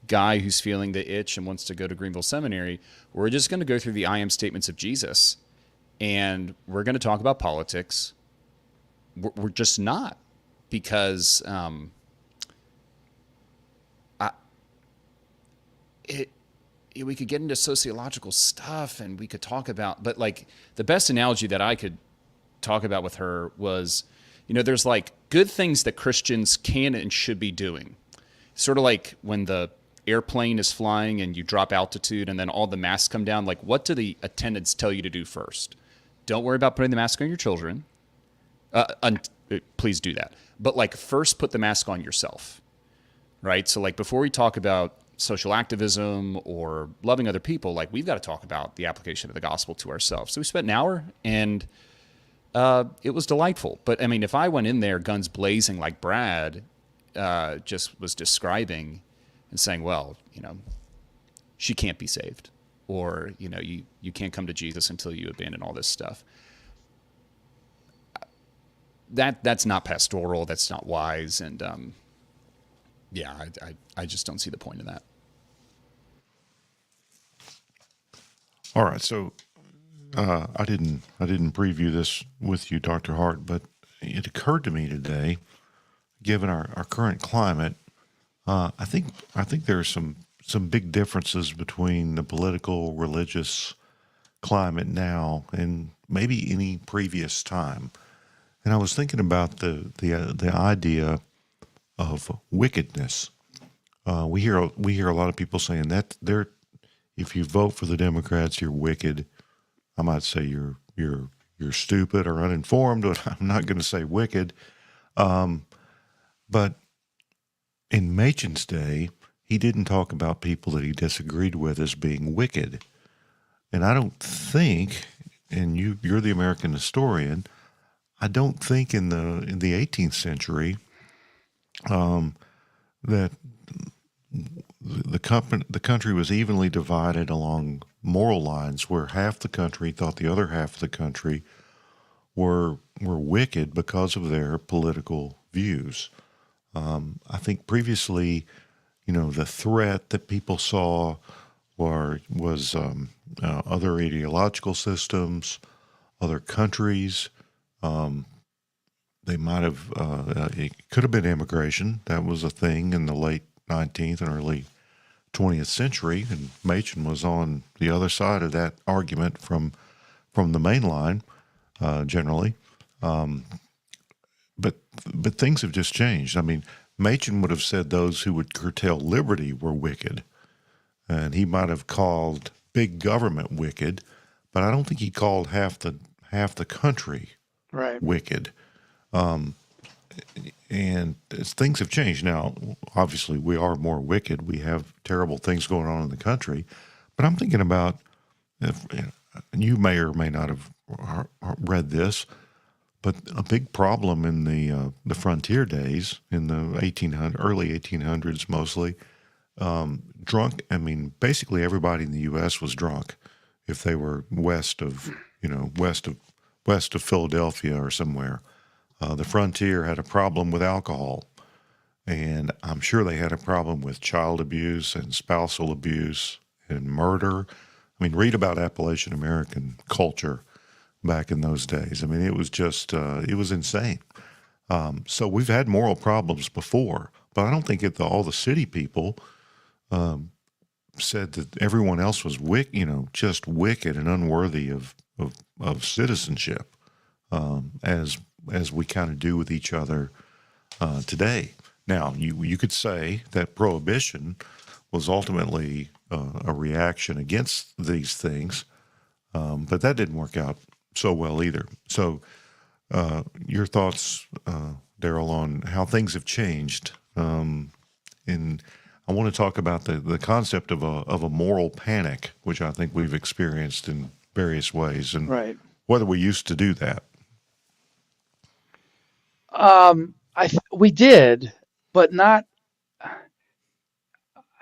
guy who's feeling the itch and wants to go to Greenville Seminary, we're just going to go through the I am statements of Jesus, and we're going to talk about politics. We're just not, because we could get into sociological stuff and we could talk about, but like the best analogy that I could talk about with her was, there's like good things that Christians can and should be doing. Sort of like when the airplane is flying and you drop altitude and then all the masks come down, like what do the attendants tell you to do first? Don't worry about putting the mask on your children. Please do that. But like first put the mask on yourself, right? So like before we talk about social activism or loving other people, like we've got to talk about the application of the gospel to ourselves. So we spent an hour, and it was delightful. But I mean, if I went in there guns blazing like Brad just was describing and saying, well, she can't be saved, or, you can't come to Jesus until you abandon all this stuff. That's not pastoral. That's not wise. And I just don't see the point of that. All right, so I didn't preview this with you, Dr. Hart, but it occurred to me today, given our current climate, I think there are some big differences between the political, religious climate now and maybe any previous time. And I was thinking about the idea of wickedness. We hear a lot of people saying that if you vote for the Democrats, you're wicked. I might say you're stupid or uninformed, but I'm not going to say wicked. But in Machen's day, he didn't talk about people that he disagreed with as being wicked. And I don't think, and you're the American historian, I don't think in the 18th century that the country was evenly divided along moral lines, where half the country thought the other half of the country were wicked because of their political views. I think previously, the threat that people saw was other ideological systems, other countries. They might have, it could have been immigration. That was a thing in the late 19th and early 20th century, and Machen was on the other side of that argument from the main line, generally. But things have just changed. I mean, Machen would have said those who would curtail liberty were wicked, and he might have called big government wicked, but I don't think he called half the country wicked. And as things have changed now, obviously we are more wicked. We have terrible things going on in the country, but I'm thinking about, and you may or may not have read this, but a big problem in the frontier days, in the early 1800s mostly, drunk. I mean, basically everybody in the U.S. was drunk if they were west of Philadelphia or somewhere. The frontier had a problem with alcohol, and I'm sure they had a problem with child abuse and spousal abuse and murder. I mean, read about Appalachian American culture back in those days. I mean, it was just, it was insane. So we've had moral problems before, but I don't think all the city people said that everyone else was just wicked and unworthy of citizenship, as we kind of do with each other today. Now, you could say that prohibition was ultimately a reaction against these things, but that didn't work out so well either. So your thoughts, Daryl, on how things have changed. And I want to talk about the concept of a moral panic, which I think we've experienced in various ways, and whether we used to do that. We did, but not.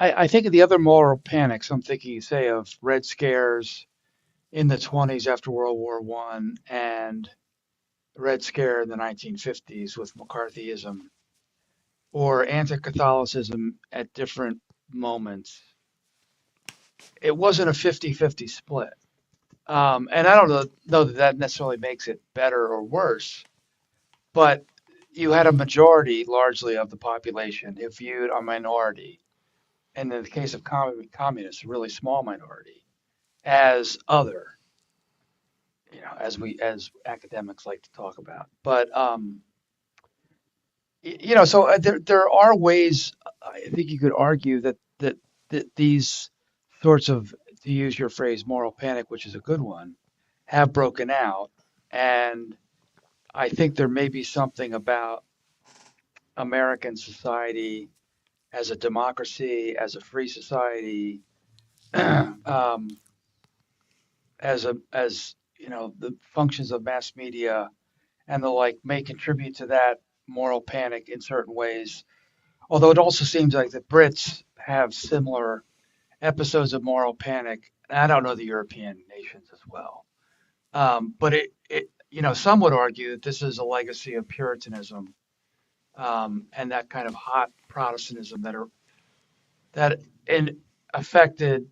I think of the other moral panics. I'm thinking, say, of Red Scares in the 20s after World War I, and Red Scare in the 1950s with McCarthyism. or anti-Catholicism at different moments, it wasn't a 50-50 split. And I don't know that that necessarily makes it better or worse, but you had a majority largely of the population who viewed a minority, and in the case of communists, a really small minority, as other, as academics like to talk about. But so there are ways. I think you could argue that these sorts of, to use your phrase, moral panic, which is a good one, have broken out, and I think there may be something about American society as a democracy, as a free society, um, as the functions of mass media and the like may contribute to that moral panic in certain ways. Although it also seems like the Brits have similar episodes of moral panic. I don't know the European nations as well, but some would argue that this is a legacy of Puritanism, and that kind of hot Protestantism that affected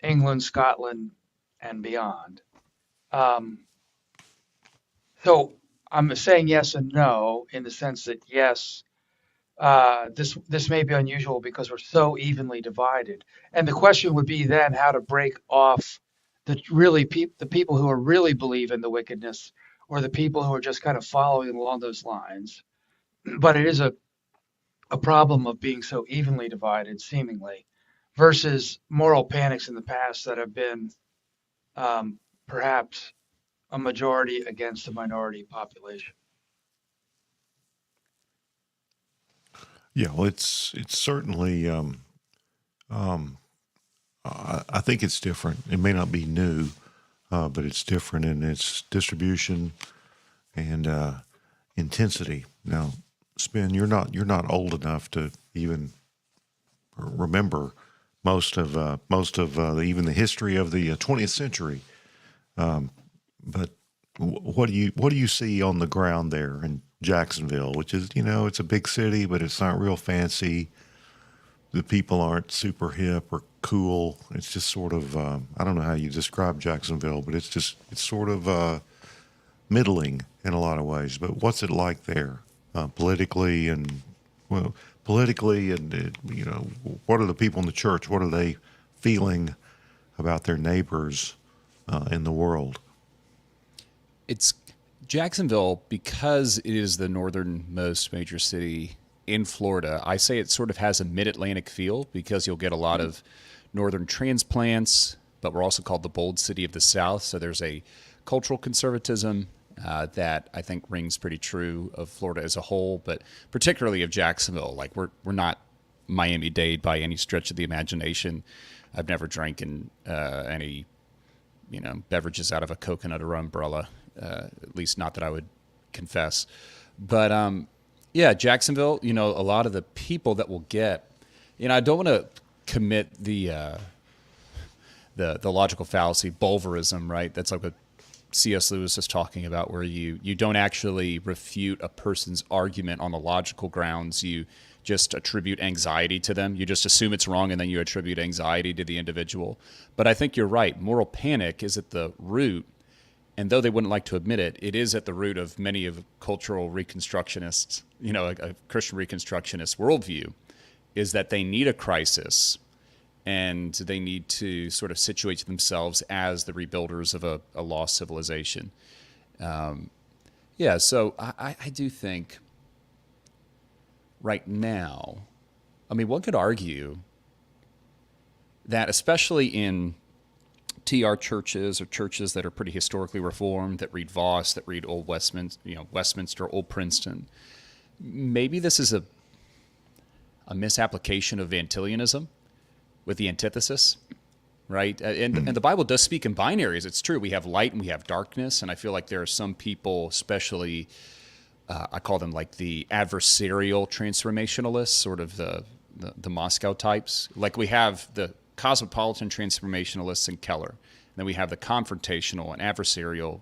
England, Scotland, and beyond. Um, so I'm saying yes and no in the sense that yes, this may be unusual because we're so evenly divided, and the question would be then how to break off the people who are really believe in the wickedness, or the people who are just kind of following along those lines. But it is a problem of being so evenly divided, seemingly, versus moral panics in the past that have been perhaps a majority against a minority population. Yeah, well, it's certainly. I think it's different. It may not be new, but it's different in its distribution and intensity. Now, Spin, you're not old enough to even remember most of even the history of the 20th century. But what do you see on the ground there in Jacksonville, which is it's a big city, but it's not real fancy. The people aren't super hip or cool. It's just sort of I don't know how you describe Jacksonville, but it's sort of middling in a lot of ways. But what's it like there politically and what are the people in the church? What are they feeling about their neighbors in the world? It's Jacksonville, because it is the northernmost major city in Florida. I say it sort of has a mid-Atlantic feel because you'll get a lot of northern transplants, but we're also called the bold city of the South. So there's a cultural conservatism that I think rings pretty true of Florida as a whole, but particularly of Jacksonville. Like we're not Miami-Dade by any stretch of the imagination. I've never drank in any beverages out of a coconut or umbrella, at least not that I would confess. But yeah, Jacksonville, a lot of the people that we'll get, I don't want to commit the logical fallacy, bulverism, right? That's like what C.S. Lewis is talking about, where you don't actually refute a person's argument on the logical grounds. You just attribute anxiety to them. You just assume it's wrong, and then you attribute anxiety to the individual. But I think you're right. Moral panic is at the root, and though they wouldn't like to admit it, it is at the root of many of cultural reconstructionists, a Christian reconstructionist worldview, is that they need a crisis, and they need to sort of situate themselves as the rebuilders of a lost civilization. So I do think right now, one could argue that especially in TR churches or churches that are pretty historically reformed, that read Voss, that read Old Westminster, Old Princeton, maybe this is a misapplication of Antillianism with the antithesis, right? And the Bible does speak in binaries. It's true. We have light and we have darkness, and I feel like there are some people, especially I call them like the adversarial transformationalists, sort of the Moscow types. Like we have the cosmopolitan transformationalists in Keller, and then we have the confrontational and adversarial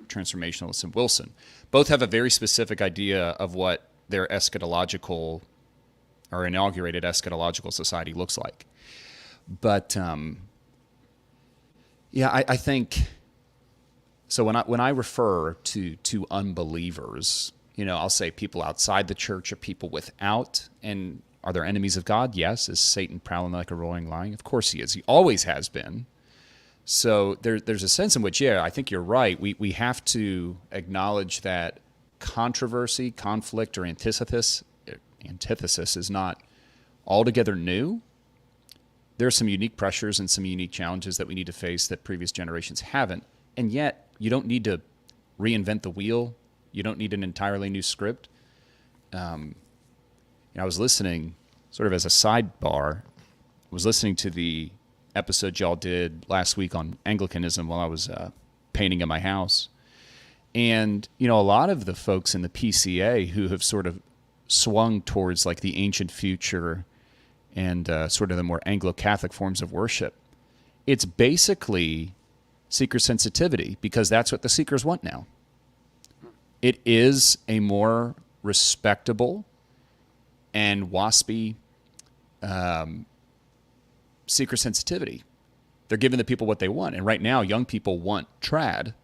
transformationalists in Wilson. Both have a very specific idea of what their eschatological our inaugurated eschatological society looks like. But I think so. When I refer to unbelievers, I'll say people outside the church or people without. And are there enemies of God? Yes. Is Satan prowling like a roaring lion? Of course he is. He always has been. So there's a sense in which, I think you're right. We have to acknowledge that controversy, conflict, or antithesis is not altogether new. There are some unique pressures and some unique challenges that we need to face that previous generations haven't. And yet, you don't need to reinvent the wheel. You don't need an entirely new script. I was listening, sort of as a sidebar, to the episode y'all did last week on Anglicanism while I was painting in my house. And, a lot of the folks in the PCA who have sort of swung towards like the ancient future and sort of the more Anglo-Catholic forms of worship, it's basically seeker sensitivity, because that's what the seekers want now. It is a more respectable and waspy seeker sensitivity. They're giving the people what they want. And right now, young people want trad,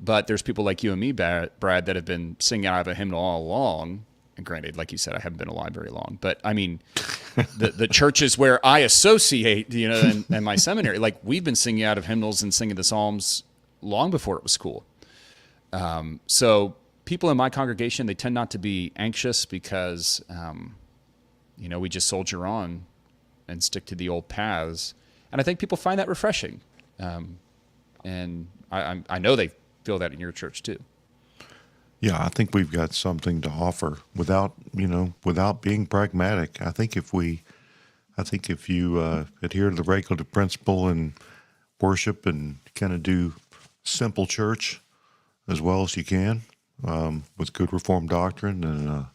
but there's people like you and me, Brad, that have been singing out of a hymnal all along. And granted, like you said, I haven't been alive very long, but I mean, the churches where I associate, and my seminary, like we've been singing out of hymnals and singing the Psalms long before it was cool. So people in my congregation, they tend not to be anxious because, we just soldier on and stick to the old paths. And I think people find that refreshing. And I know they feel that in your church too. Yeah, I think we've got something to offer without being pragmatic. I think if you adhere to the regulative principle and worship and kind of do simple church as well as you can, with good Reformed doctrine and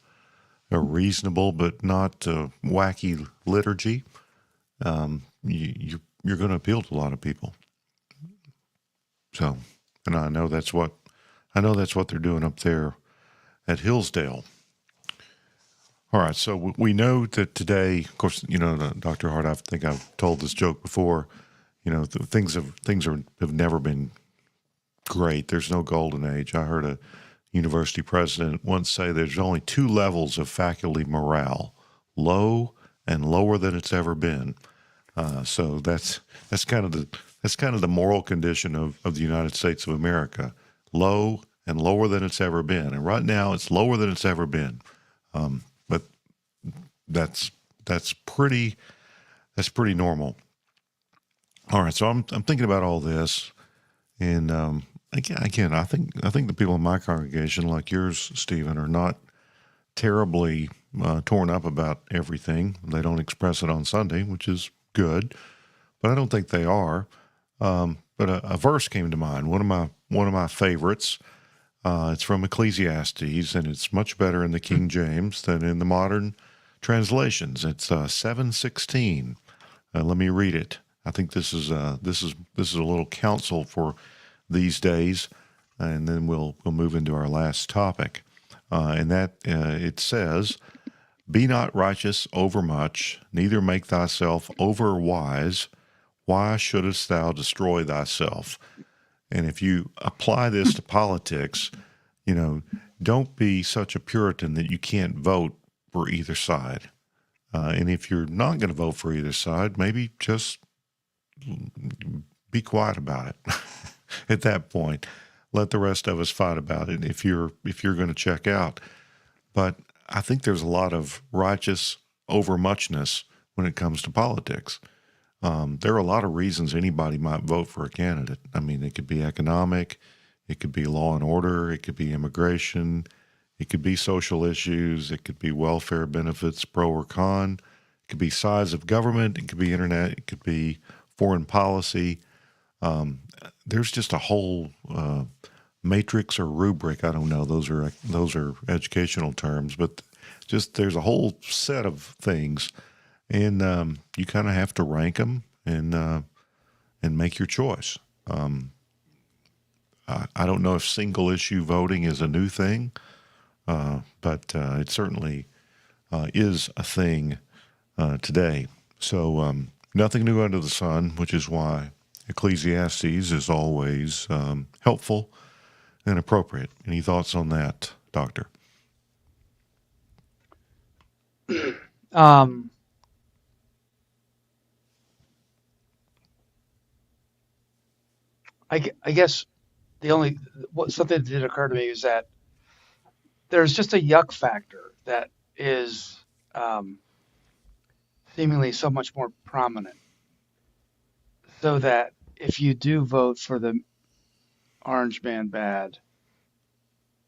a reasonable but not wacky liturgy, you're going to appeal to a lot of people. So, and I know that's what they're doing up there at Hillsdale. All right, so we know that today, of course, Dr. Hart, I think I've told this joke before. Things have never been great. There's no golden age. I heard a university president once say there's only two levels of faculty morale: low and lower than it's ever been. So that's kind of the moral condition of the United States of America: low and lower than it's ever been. And right now, it's lower than it's ever been. But that's pretty normal. All right, so I'm thinking about all this, and again, I think the people in my congregation, like yours, Stephen, are not terribly torn up about everything. They don't express it on Sunday, which is good, but I don't think they are. But a verse came to mind, one of my favorites. It's from Ecclesiastes, and it's much better in the King James than in the modern translations. It's 7:16. Let me read it. I think this is a little counsel for these days, and then we'll move into our last topic. And that it says, "Be not righteous overmuch, neither make thyself over wise. Why shouldest thou destroy thyself?" And if you apply this to politics, don't be such a Puritan that you can't vote for either side. And if you're not going to vote for either side, maybe just be quiet about it. At that point, let the rest of us fight about it if you're going to check out. But I think there's a lot of righteous overmuchness when it comes to politics. There are a lot of reasons anybody might vote for a candidate. I mean, it could be economic, it could be law and order, it could be immigration, it could be social issues, it could be welfare benefits, pro or con, it could be size of government, it could be internet, it could be foreign policy. There's just a whole matrix or rubric. I don't know; those are educational terms, but just there's a whole set of things. And you kind of have to rank them and make your choice. I don't know if single issue voting is a new thing, but it certainly is a thing today. So nothing new under the sun, which is why Ecclesiastes is always helpful and appropriate. Any thoughts on that, Doctor? I guess something that did occur to me is that there's just a yuck factor that is seemingly so much more prominent. So that if you do vote for the orange man bad,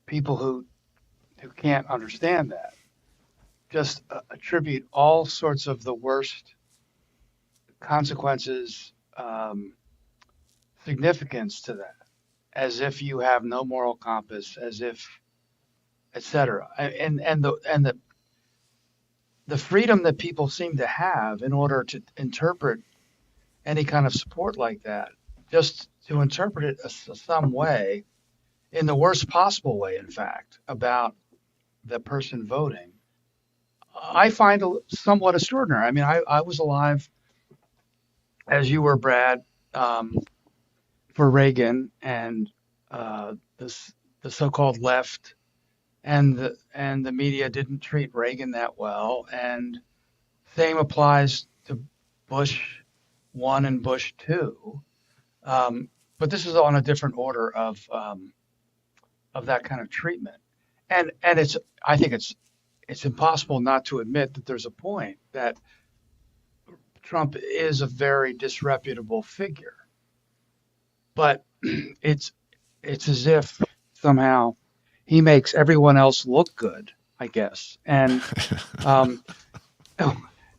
people who can't understand that just attribute all sorts of the worst consequences, significance to that, as if you have no moral compass, as if, etc. And the freedom that people seem to have in order to interpret any kind of support like that, just to interpret it some way, in the worst possible way, in fact, about the person voting, I find somewhat extraordinary. I mean, I was alive, as you were, Brad, for Reagan and the so-called left, and the media didn't treat Reagan that well, and same applies to Bush 1 and Bush 2, but this is on a different order of that kind of treatment, and I think it's impossible not to admit that there's a point that Trump is a very disreputable figure, but it's as if somehow he makes everyone else look good, I guess, and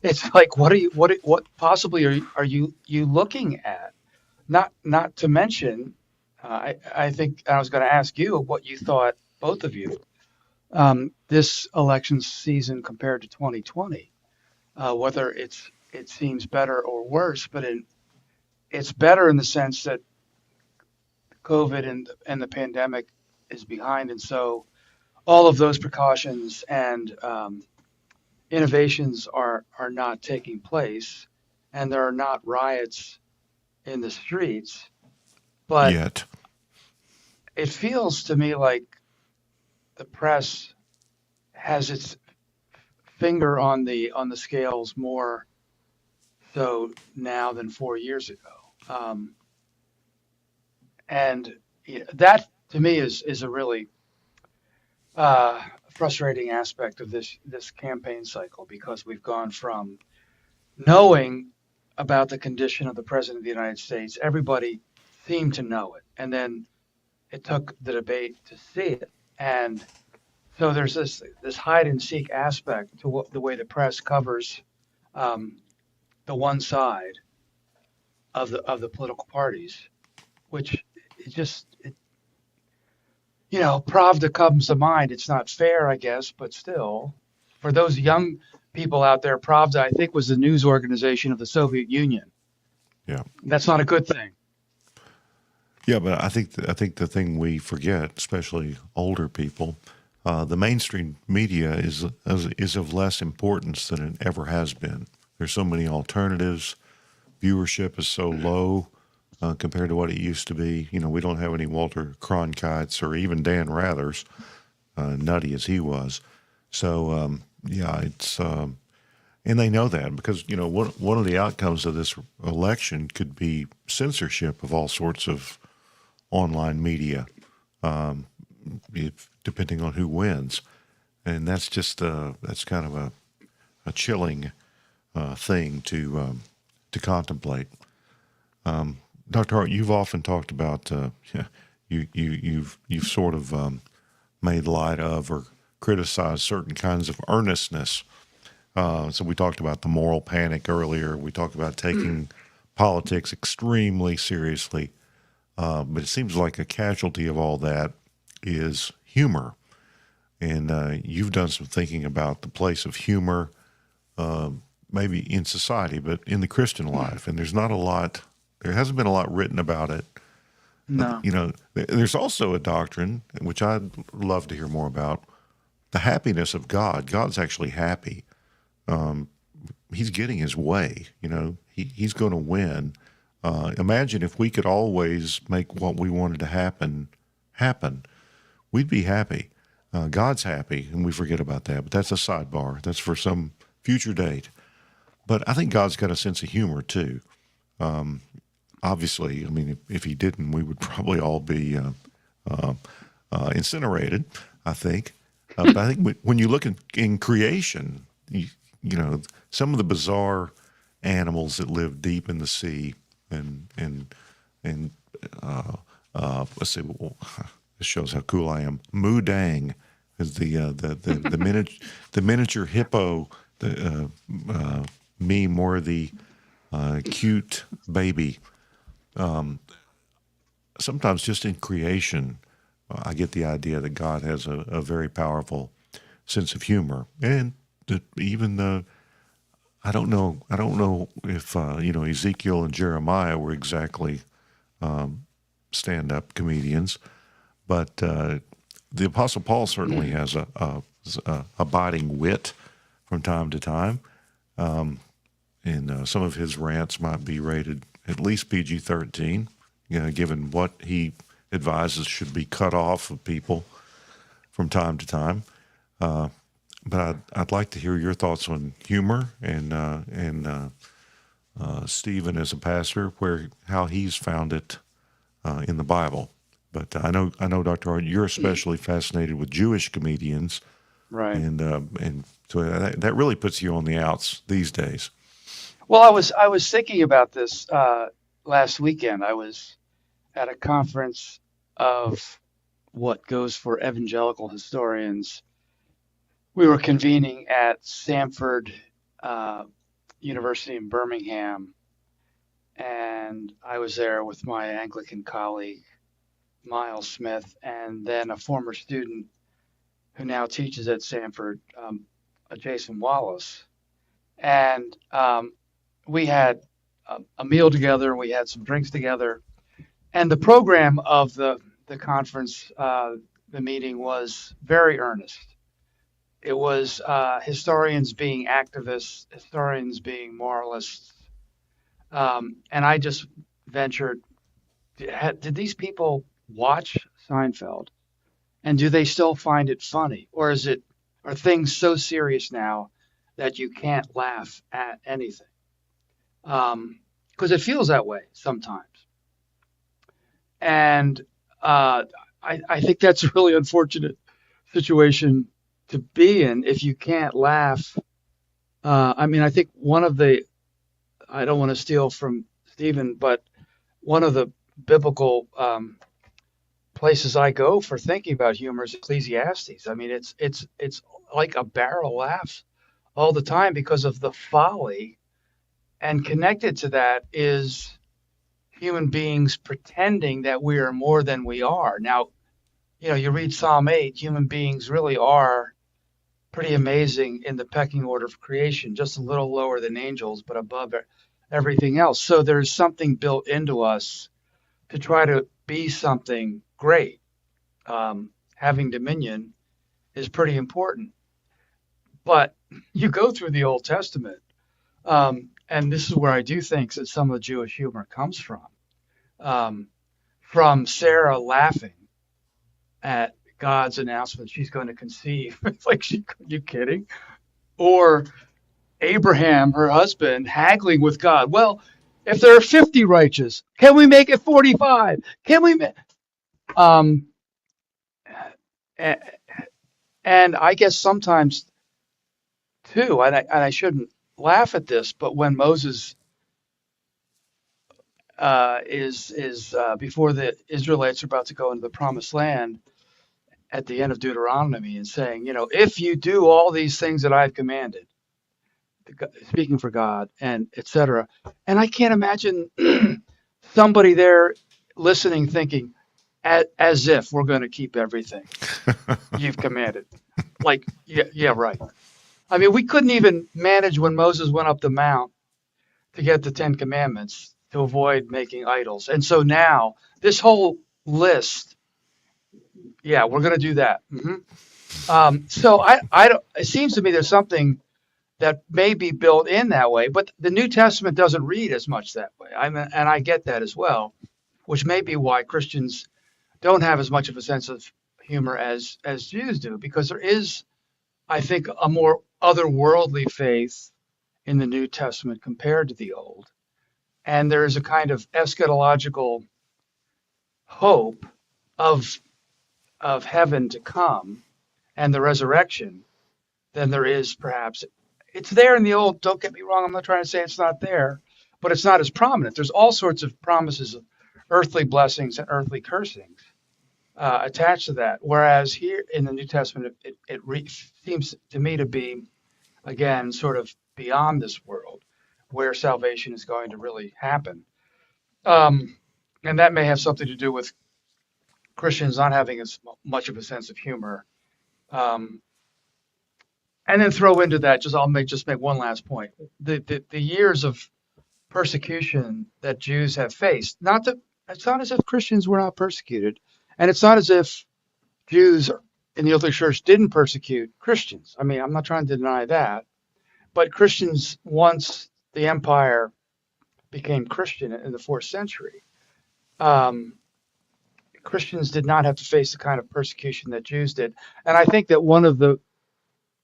it's like, what possibly are you looking at? Not to mention, I think I was going to ask you what you thought, both of you, this election season compared to 2020, whether it seems better or worse, but it's better in the sense that COVID and the pandemic is behind, and so all of those precautions and innovations are not taking place, and there are not riots in the streets, but Yet. It feels to me like the press has its finger on the scales more so now than 4 years ago, and that to me is a really frustrating aspect of this campaign cycle, because we've gone from knowing about the condition of the president of the United States, everybody seemed to know it, and then it took the debate to see it, and so there's this hide and seek aspect to the way the press covers the one side of the political parties, which Pravda comes to mind. It's not fair, I guess, but still, for those young people out there, Pravda, I think, was the news organization of the Soviet Union. Yeah. That's not a good thing. Yeah, but I think the thing we forget, especially older people, the mainstream media is of less importance than it ever has been. There's so many alternatives. Viewership is so low compared to what it used to be. We don't have any Walter Cronkites or even Dan Rathers, nutty as he was. So it's and they know that, because one of the outcomes of this election could be censorship of all sorts of online media, depending on who wins, and that's just that's kind of a chilling thing to contemplate. Dr. Hart, you've often talked about you've sort of made light of or criticized certain kinds of earnestness. So we talked about the moral panic earlier. We talked about taking politics extremely seriously. But it seems like a casualty of all that is humor. And you've done some thinking about the place of humor, maybe in society, but in the Christian life. And there hasn't been a lot written about it. No. There's also a doctrine, which I'd love to hear more about, the happiness of God. God's actually happy. He's getting his way. He's going to win. Imagine if we could always make what we wanted to happen, we'd be happy. God's happy, and we forget about that. But that's a sidebar. That's for some future date. But I think God's got a sense of humor too. Obviously, I mean, if he didn't, we would probably all be incinerated, I think. But I think when you look in creation, some of the bizarre animals that live deep in the sea, and let's see, this shows how cool I am. Moodang is the miniature hippo, the meme, or the cute baby. Sometimes just in creation, I get the idea that God has a very powerful sense of humor, and that even I don't know if Ezekiel and Jeremiah were exactly stand-up comedians, but the Apostle Paul certainly has a biting wit from time to time, and some of his rants might be rated at least PG-13, given what he advises should be cut off of people from time to time. But I'd like to hear your thoughts on humor and Stephen as a pastor, how he's found it in the Bible. But I know, Dr. Hart, you're especially fascinated with Jewish comedians, right? And so that really puts you on the outs these days. Well, I was thinking about this last weekend. I was at a conference of what goes for evangelical historians. We were convening at Samford University in Birmingham, and I was there with my Anglican colleague, Miles Smith, and then a former student who now teaches at Samford, Jason Wallace. And we had a meal together, we had some drinks together, and the program of the conference, the meeting, was very earnest. It was historians being activists, historians being moralists, and I just ventured, did these people watch Seinfeld, and do they still find it funny, or are things so serious now that you can't laugh at anything? Because it feels that way sometimes. And I think that's a really unfortunate situation to be in if you can't laugh. I think I don't want to steal from Stephen, but one of the biblical places I go for thinking about humor is Ecclesiastes. I mean, it's like a barrel laughs all the time because of the folly, and connected to that is human beings pretending that we are more than we are. Now, you read Psalm 8, human beings really are pretty amazing in the pecking order of creation, just a little lower than angels, but above everything else. So there's something built into us to try to be something great. Having dominion is pretty important. But you go through the Old Testament, and this is where I do think that some of the Jewish humor comes from Sarah laughing at God's announcement she's going to conceive. It's like, you kidding? Or Abraham, her husband, haggling with God. Well, if there are 50 righteous, can we make it 45? Can we and I guess sometimes too, and I shouldn't laugh at this, but when Moses is before the Israelites are about to go into the promised land at the end of Deuteronomy, and saying, if you do all these things that I've commanded, speaking for God, and etc. And I can't imagine somebody there listening thinking, as if we're going to keep everything you've commanded. Like, yeah, right. I mean, we couldn't even manage when Moses went up the mount to get the 10 Commandments to avoid making idols. And so now this whole list, yeah, we're going to do that. Mm-hmm. So I don't, it seems to me there's something that may be built in that way, but the New Testament doesn't read as much that way. And I get that as well, which may be why Christians don't have as much of a sense of humor as Jews do, because there is, I think, a more otherworldly faith in the New Testament compared to the Old, and there is a kind of eschatological hope of heaven to come and the resurrection than there is perhaps. It's there in the Old. Don't get me wrong. I'm not trying to say it's not there, but it's not as prominent. There's all sorts of promises of earthly blessings and earthly cursings attached to that. Whereas here in the New Testament, it seems to me to be, again, sort of beyond this world where salvation is going to really happen. And that may have something to do with Christians not having as much of a sense of humor. And then throw into that, I'll make one last point. The years of persecution that Jews have faced, it's not as if Christians were not persecuted, and it's not as if Jews in the early church didn't persecute Christians. I mean, I'm not trying to deny that, but Christians, once the empire became Christian in the 4th century, Christians did not have to face the kind of persecution that Jews did. And I think that one of the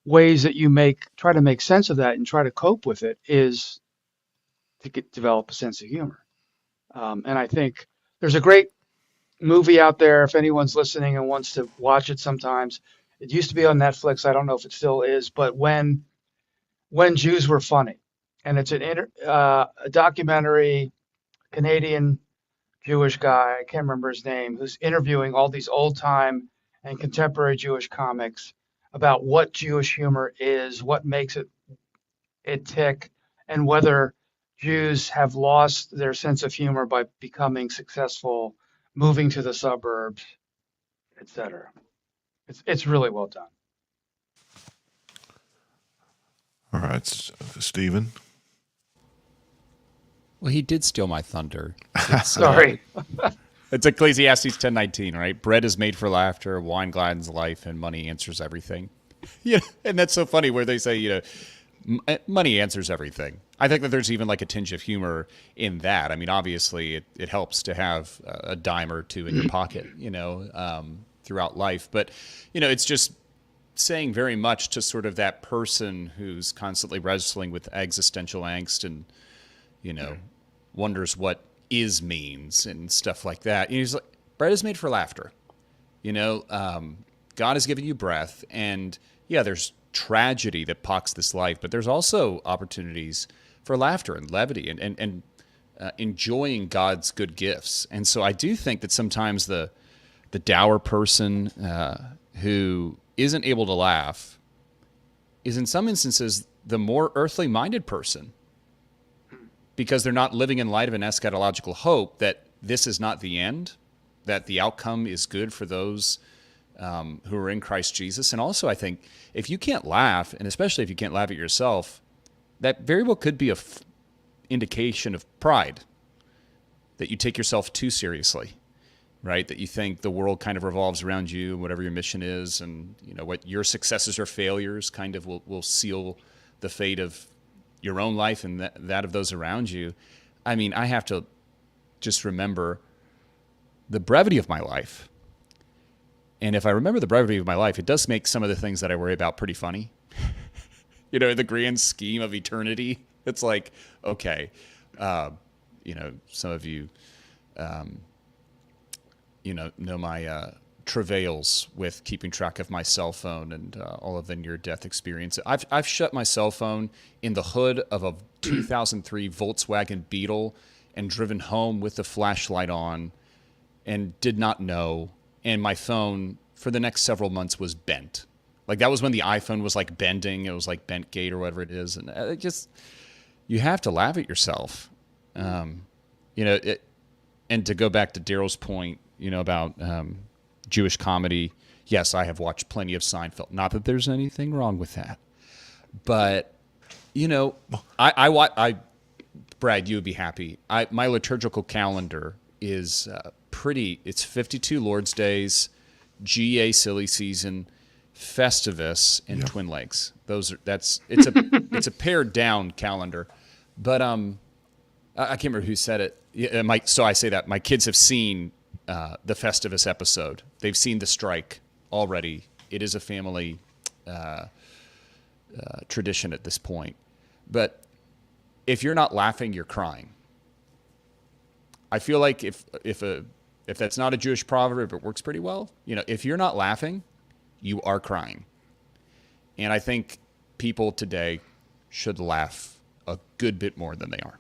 ways that you try to make sense of that and try to cope with it is to develop a sense of humor. And I think there's a great movie out there, if anyone's listening and wants to watch it sometimes. It used to be on Netflix. I don't know if it still is, but when Jews were funny, and it's a documentary, Canadian Jewish guy, I can't remember his name, who's interviewing all these old time and contemporary Jewish comics about what Jewish humor is, what makes it tick, and whether Jews have lost their sense of humor by becoming successful, moving to the suburbs, etc. It's really well done. All right, Stephen. Well, he did steal my thunder. Sorry. It's Ecclesiastes 10:19, right? Bread is made for laughter, wine gladdens life, and money answers everything. Yeah, and that's so funny where they say, money answers everything. I think that there's even like a tinge of humor in that. I mean, obviously, it helps to have a dime or two in your pocket, throughout life. But, it's just saying very much to sort of that person who's constantly wrestling with existential angst and, wonders what is means and stuff like that. He's like, bread is made for laughter. God has given you breath, and there's tragedy that pox this life, but there's also opportunities for laughter and levity and enjoying God's good gifts. And so I do think that sometimes the dour person who isn't able to laugh is in some instances the more earthly minded person, because they're not living in light of an eschatological hope that this is not the end, that the outcome is good for those who are in Christ Jesus. And also, I think if you can't laugh, and especially if you can't laugh at yourself, that very well could be a indication of pride, that you take yourself too seriously, right? That you think the world kind of revolves around you, whatever your mission is, and what your successes or failures kind of will seal the fate of your own life and that of those around you. I mean, I have to just remember the brevity of my life. And if I remember the brevity of my life, it does make some of the things that I worry about pretty funny. In the grand scheme of eternity, it's like, okay, some of you, know my travails with keeping track of my cell phone and all of the near-death experience. I've shut my cell phone in the hood of a 2003 Volkswagen Beetle and driven home with the flashlight on and did not know. And my phone for the next several months was bent. Like that was when the iPhone was like bending. It was like bent gate or whatever it is. And you have to laugh at yourself. And to go back to Daryl's point, about Jewish comedy. Yes, I have watched plenty of Seinfeld. Not that there's anything wrong with that. But, Brad, you would be happy. My liturgical calendar is it's 52 Lord's Days, GA silly season, Festivus, and Yeah. Twin Lakes. It's a pared down calendar, but I can't remember who said it. Yeah, so I say that my kids have seen the Festivus episode. They've seen the strike already. It is a family tradition at this point. But if you're not laughing, you're crying. I feel like if that's not a Jewish proverb, it works pretty well. If you're not laughing, you are crying. And I think people today should laugh a good bit more than they are.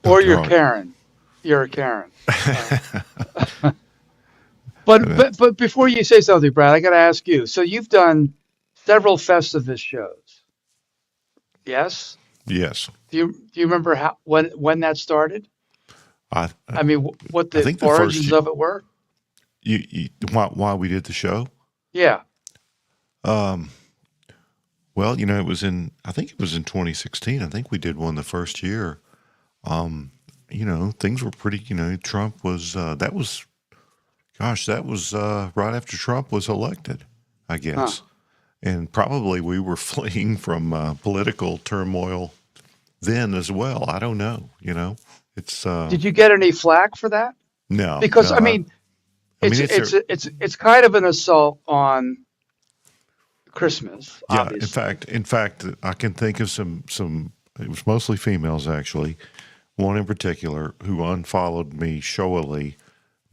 Or you're Karen. You're a Karen. But before you say something, Brad, I got to ask you. So you've done several Festivus shows. Yes? Yes. Do you remember when that started? I mean, what the think the origins of it were? Why we did the show? Yeah. Well, it was I think it was in 2016. I think we did one the first year. Things were pretty, Trump was, that was right after Trump was elected, I guess. Huh. And probably we were fleeing from political turmoil then as well. I don't know, it's. Did you get any flack for that? No. Because no, it's kind of an assault on Christmas. Yeah. Obviously. In fact, I can think of some. It was mostly females actually. One in particular who unfollowed me showily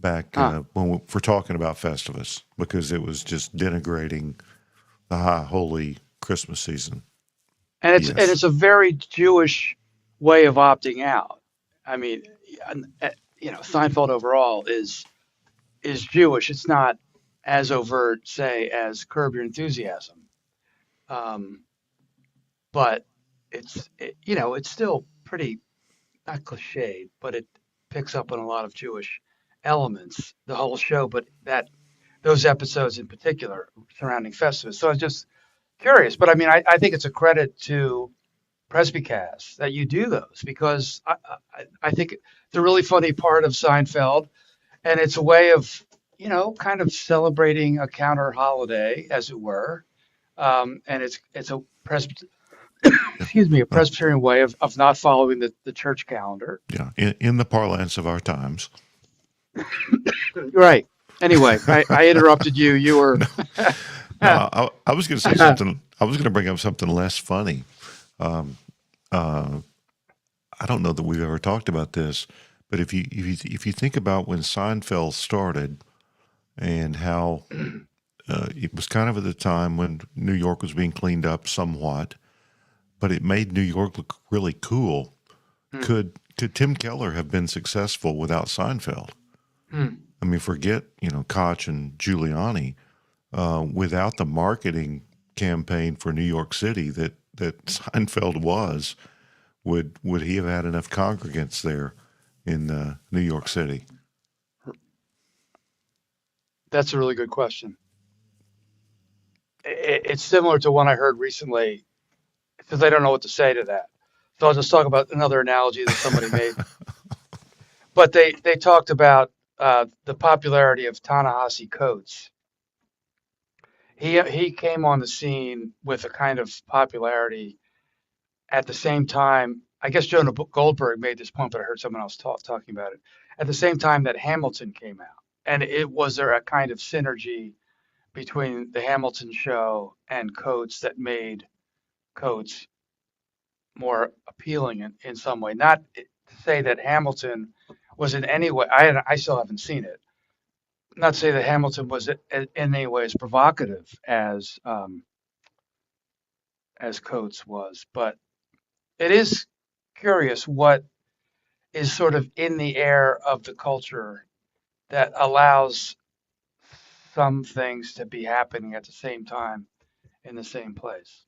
back for talking about Festivus because it was just denigrating the high holy Christmas season. And it's a very Jewish way of opting out. I mean, Seinfeld overall is Jewish. It's not as overt, say, as Curb Your Enthusiasm, but it's still pretty not cliched, but it picks up on a lot of Jewish elements. The whole show, but those episodes in particular surrounding Festivus. So I was just curious, but I mean, I think it's a credit to Presbycast that you do those because I think it's a really funny part of Seinfeld, and it's a way of kind of celebrating a counter holiday, as it were, and it's a Presbyterian way of not following the church calendar. Yeah, in the parlance of our times. Right. Anyway, I interrupted you. You were. No, I was going to say something. I was going to bring up something less funny. I don't know that we've ever talked about this, but if you think about when Seinfeld started and how it was kind of at the time when New York was being cleaned up somewhat, but it made New York look really cool. Could Tim Keller have been successful without Seinfeld? I mean, forget Koch and Giuliani. Without the marketing campaign for New York City that Seinfeld was, would he have had enough congregants there in New York City? That's a really good question. It's similar to one I heard recently, because I don't know what to say to that. So I'll just talk about another analogy that somebody made. But they talked about the popularity of Ta-Nehisi Coates. He came on the scene with a kind of popularity at the same time. I guess Jonah Goldberg made this point, but I heard someone else talking about it. At the same time that Hamilton came out. And was there a kind of synergy between the Hamilton show and Coates that made Coates more appealing in some way? Not to say that Hamilton was in any way, I still haven't seen it. Not to say that Hamilton was in any way as provocative as Coates was, but it is curious what is sort of in the air of the culture that allows some things to be happening at the same time in the same place.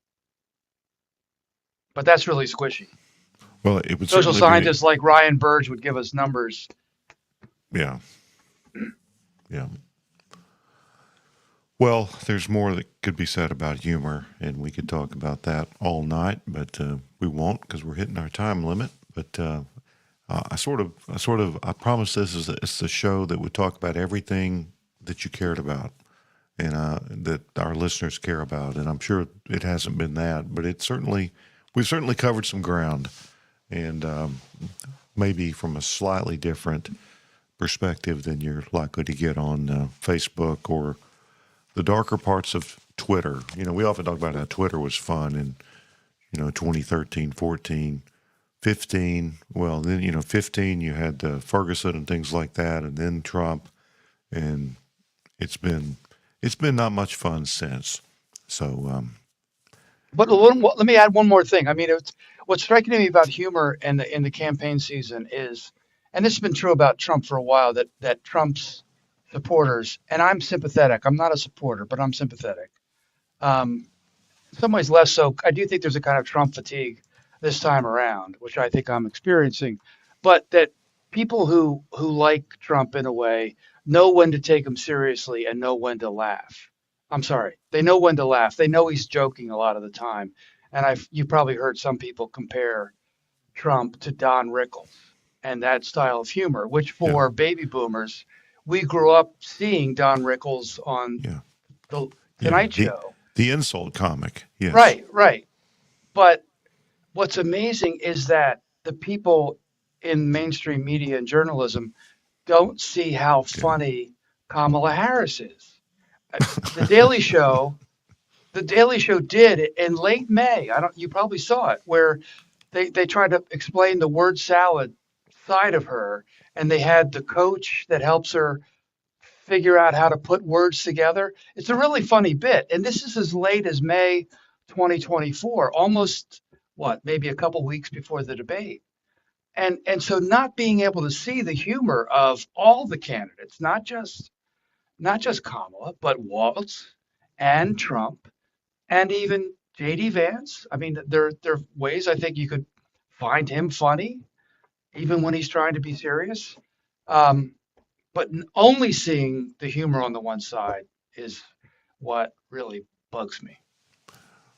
But that's really squishy. Well, it would social certainly scientists like Ryan Burge would give us numbers. Yeah. Yeah. Well, there's more that could be said about humor, and we could talk about that all night, but we won't because we're hitting our time limit. But I promised this it's the show that would talk about everything that you cared about, and that our listeners care about. And I'm sure it hasn't been that, but we've certainly covered some ground, and maybe from a slightly different perspective than you're likely to get on Facebook or the darker parts of Twitter. We often talk about how Twitter was fun in 2013, 14, 15. Well, then 15 you had Ferguson and things like that, and then Trump, and it's been not much fun since. So, But let me add one more thing. I mean, what's striking to me about humor in the campaign season is, and this has been true about Trump for a while, that Trump's supporters, and I'm sympathetic. I'm not a supporter, but I'm sympathetic. In some ways less so. I do think there's a kind of Trump fatigue this time around, which I think I'm experiencing, but that people who like Trump in a way know when to take him seriously and know when to laugh. I'm sorry. They know when to laugh. They know he's joking a lot of the time. And you probably heard some people compare Trump to Don Rickles and that style of humor, which for baby boomers, we grew up seeing Don Rickles on the Tonight Show. The insult comic. Yes. Right. But what's amazing is that the people in mainstream media and journalism don't see how funny Kamala Harris is. The Daily Show did it in late May. You probably saw it, where they tried to explain the word salad side of her, and they had the coach that helps her figure out how to put words together. It's a really funny bit. And this is as late as May 2024, almost maybe a couple weeks before the debate. And so not being able to see the humor of all the candidates, not just Kamala, but Waltz and Trump and even J.D. Vance. I mean, there are ways I think you could find him funny, even when he's trying to be serious. But only seeing the humor on the one side is what really bugs me.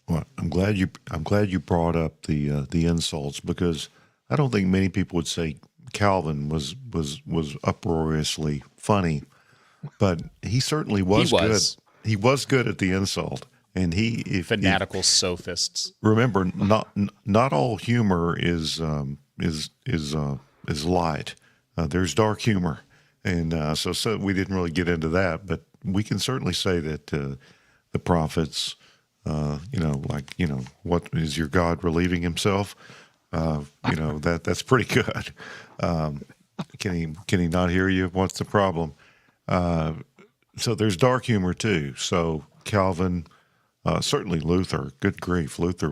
Well, I'm glad you brought up the insults, because I don't think many people would say Calvin was uproariously funny, but he certainly was good. He was good at the insult, and fanatical sophists. Remember, not all humor is light. There's dark humor. And so we didn't really get into that, but we can certainly say that the prophets, what is your God relieving himself? That's pretty good. Can he not hear you? What's the problem? So there's dark humor too. So Calvin, certainly Luther. Good grief, Luther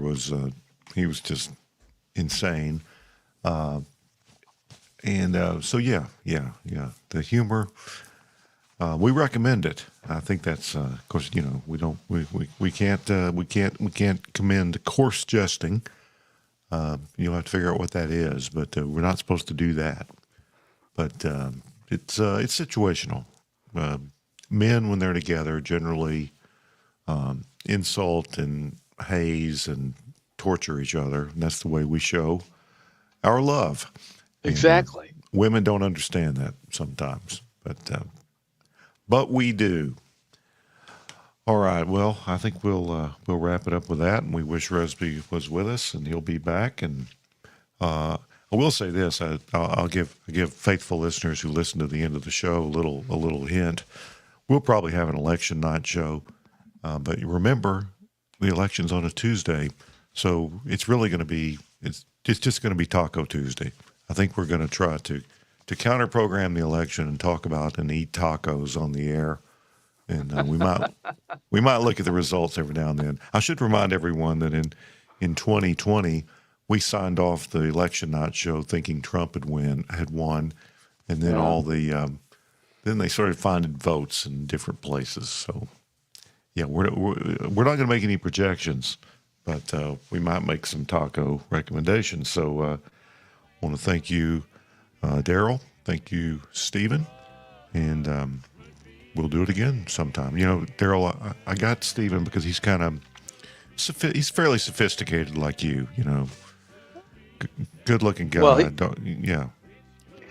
he was just insane. So the humor, we recommend it. I think that's, of course, we can't commend coarse jesting. You'll have to figure out what that is, but we're not supposed to do that. But it's situational. Men, when they're together, generally insult and haze and torture each other, and that's the way we show our love. Exactly. And, women don't understand that sometimes, but we do. All right. Well, I think we'll wrap it up with that, and we wish Resby was with us, and he'll be back. And I will say this: I'll give faithful listeners who listen to the end of the show a little hint. We'll probably have an election night show, but remember, the election's on a Tuesday, so it's really going to be it's just going to be Taco Tuesday. I think we're going to try to counter-program the election and talk about and eat tacos on the air, and we might look at the results every now and then. I should remind everyone that in 2020 we signed off the election night show thinking Trump had won, and then then they started finding votes in different places. So yeah, we're not going to make any projections, but we might make some taco recommendations. So. I want to thank you, Daryl. Thank you, Stephen. And we'll do it again sometime. Daryl, I got Stephen because he's he's fairly sophisticated like you, good-looking guy. Well, he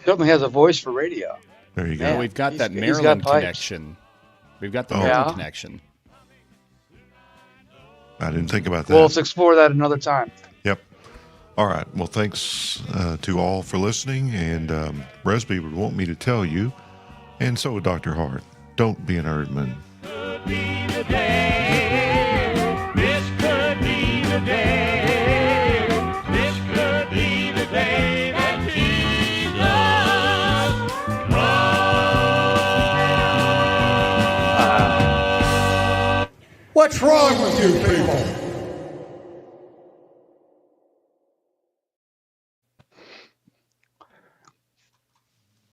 certainly has a voice for radio. There you go. Yeah, we've got that Maryland connection. We've got the Oh. Northern Yeah. connection. I didn't think about that. Well, let's explore that another time. Yep. All right. Well, thanks to all for listening. And Resby would want me to tell you, and so would Dr. Hart, don't be an Erdman. Could be the day. This could be the day. This could be the day that Jesus comes. What's wrong with you people?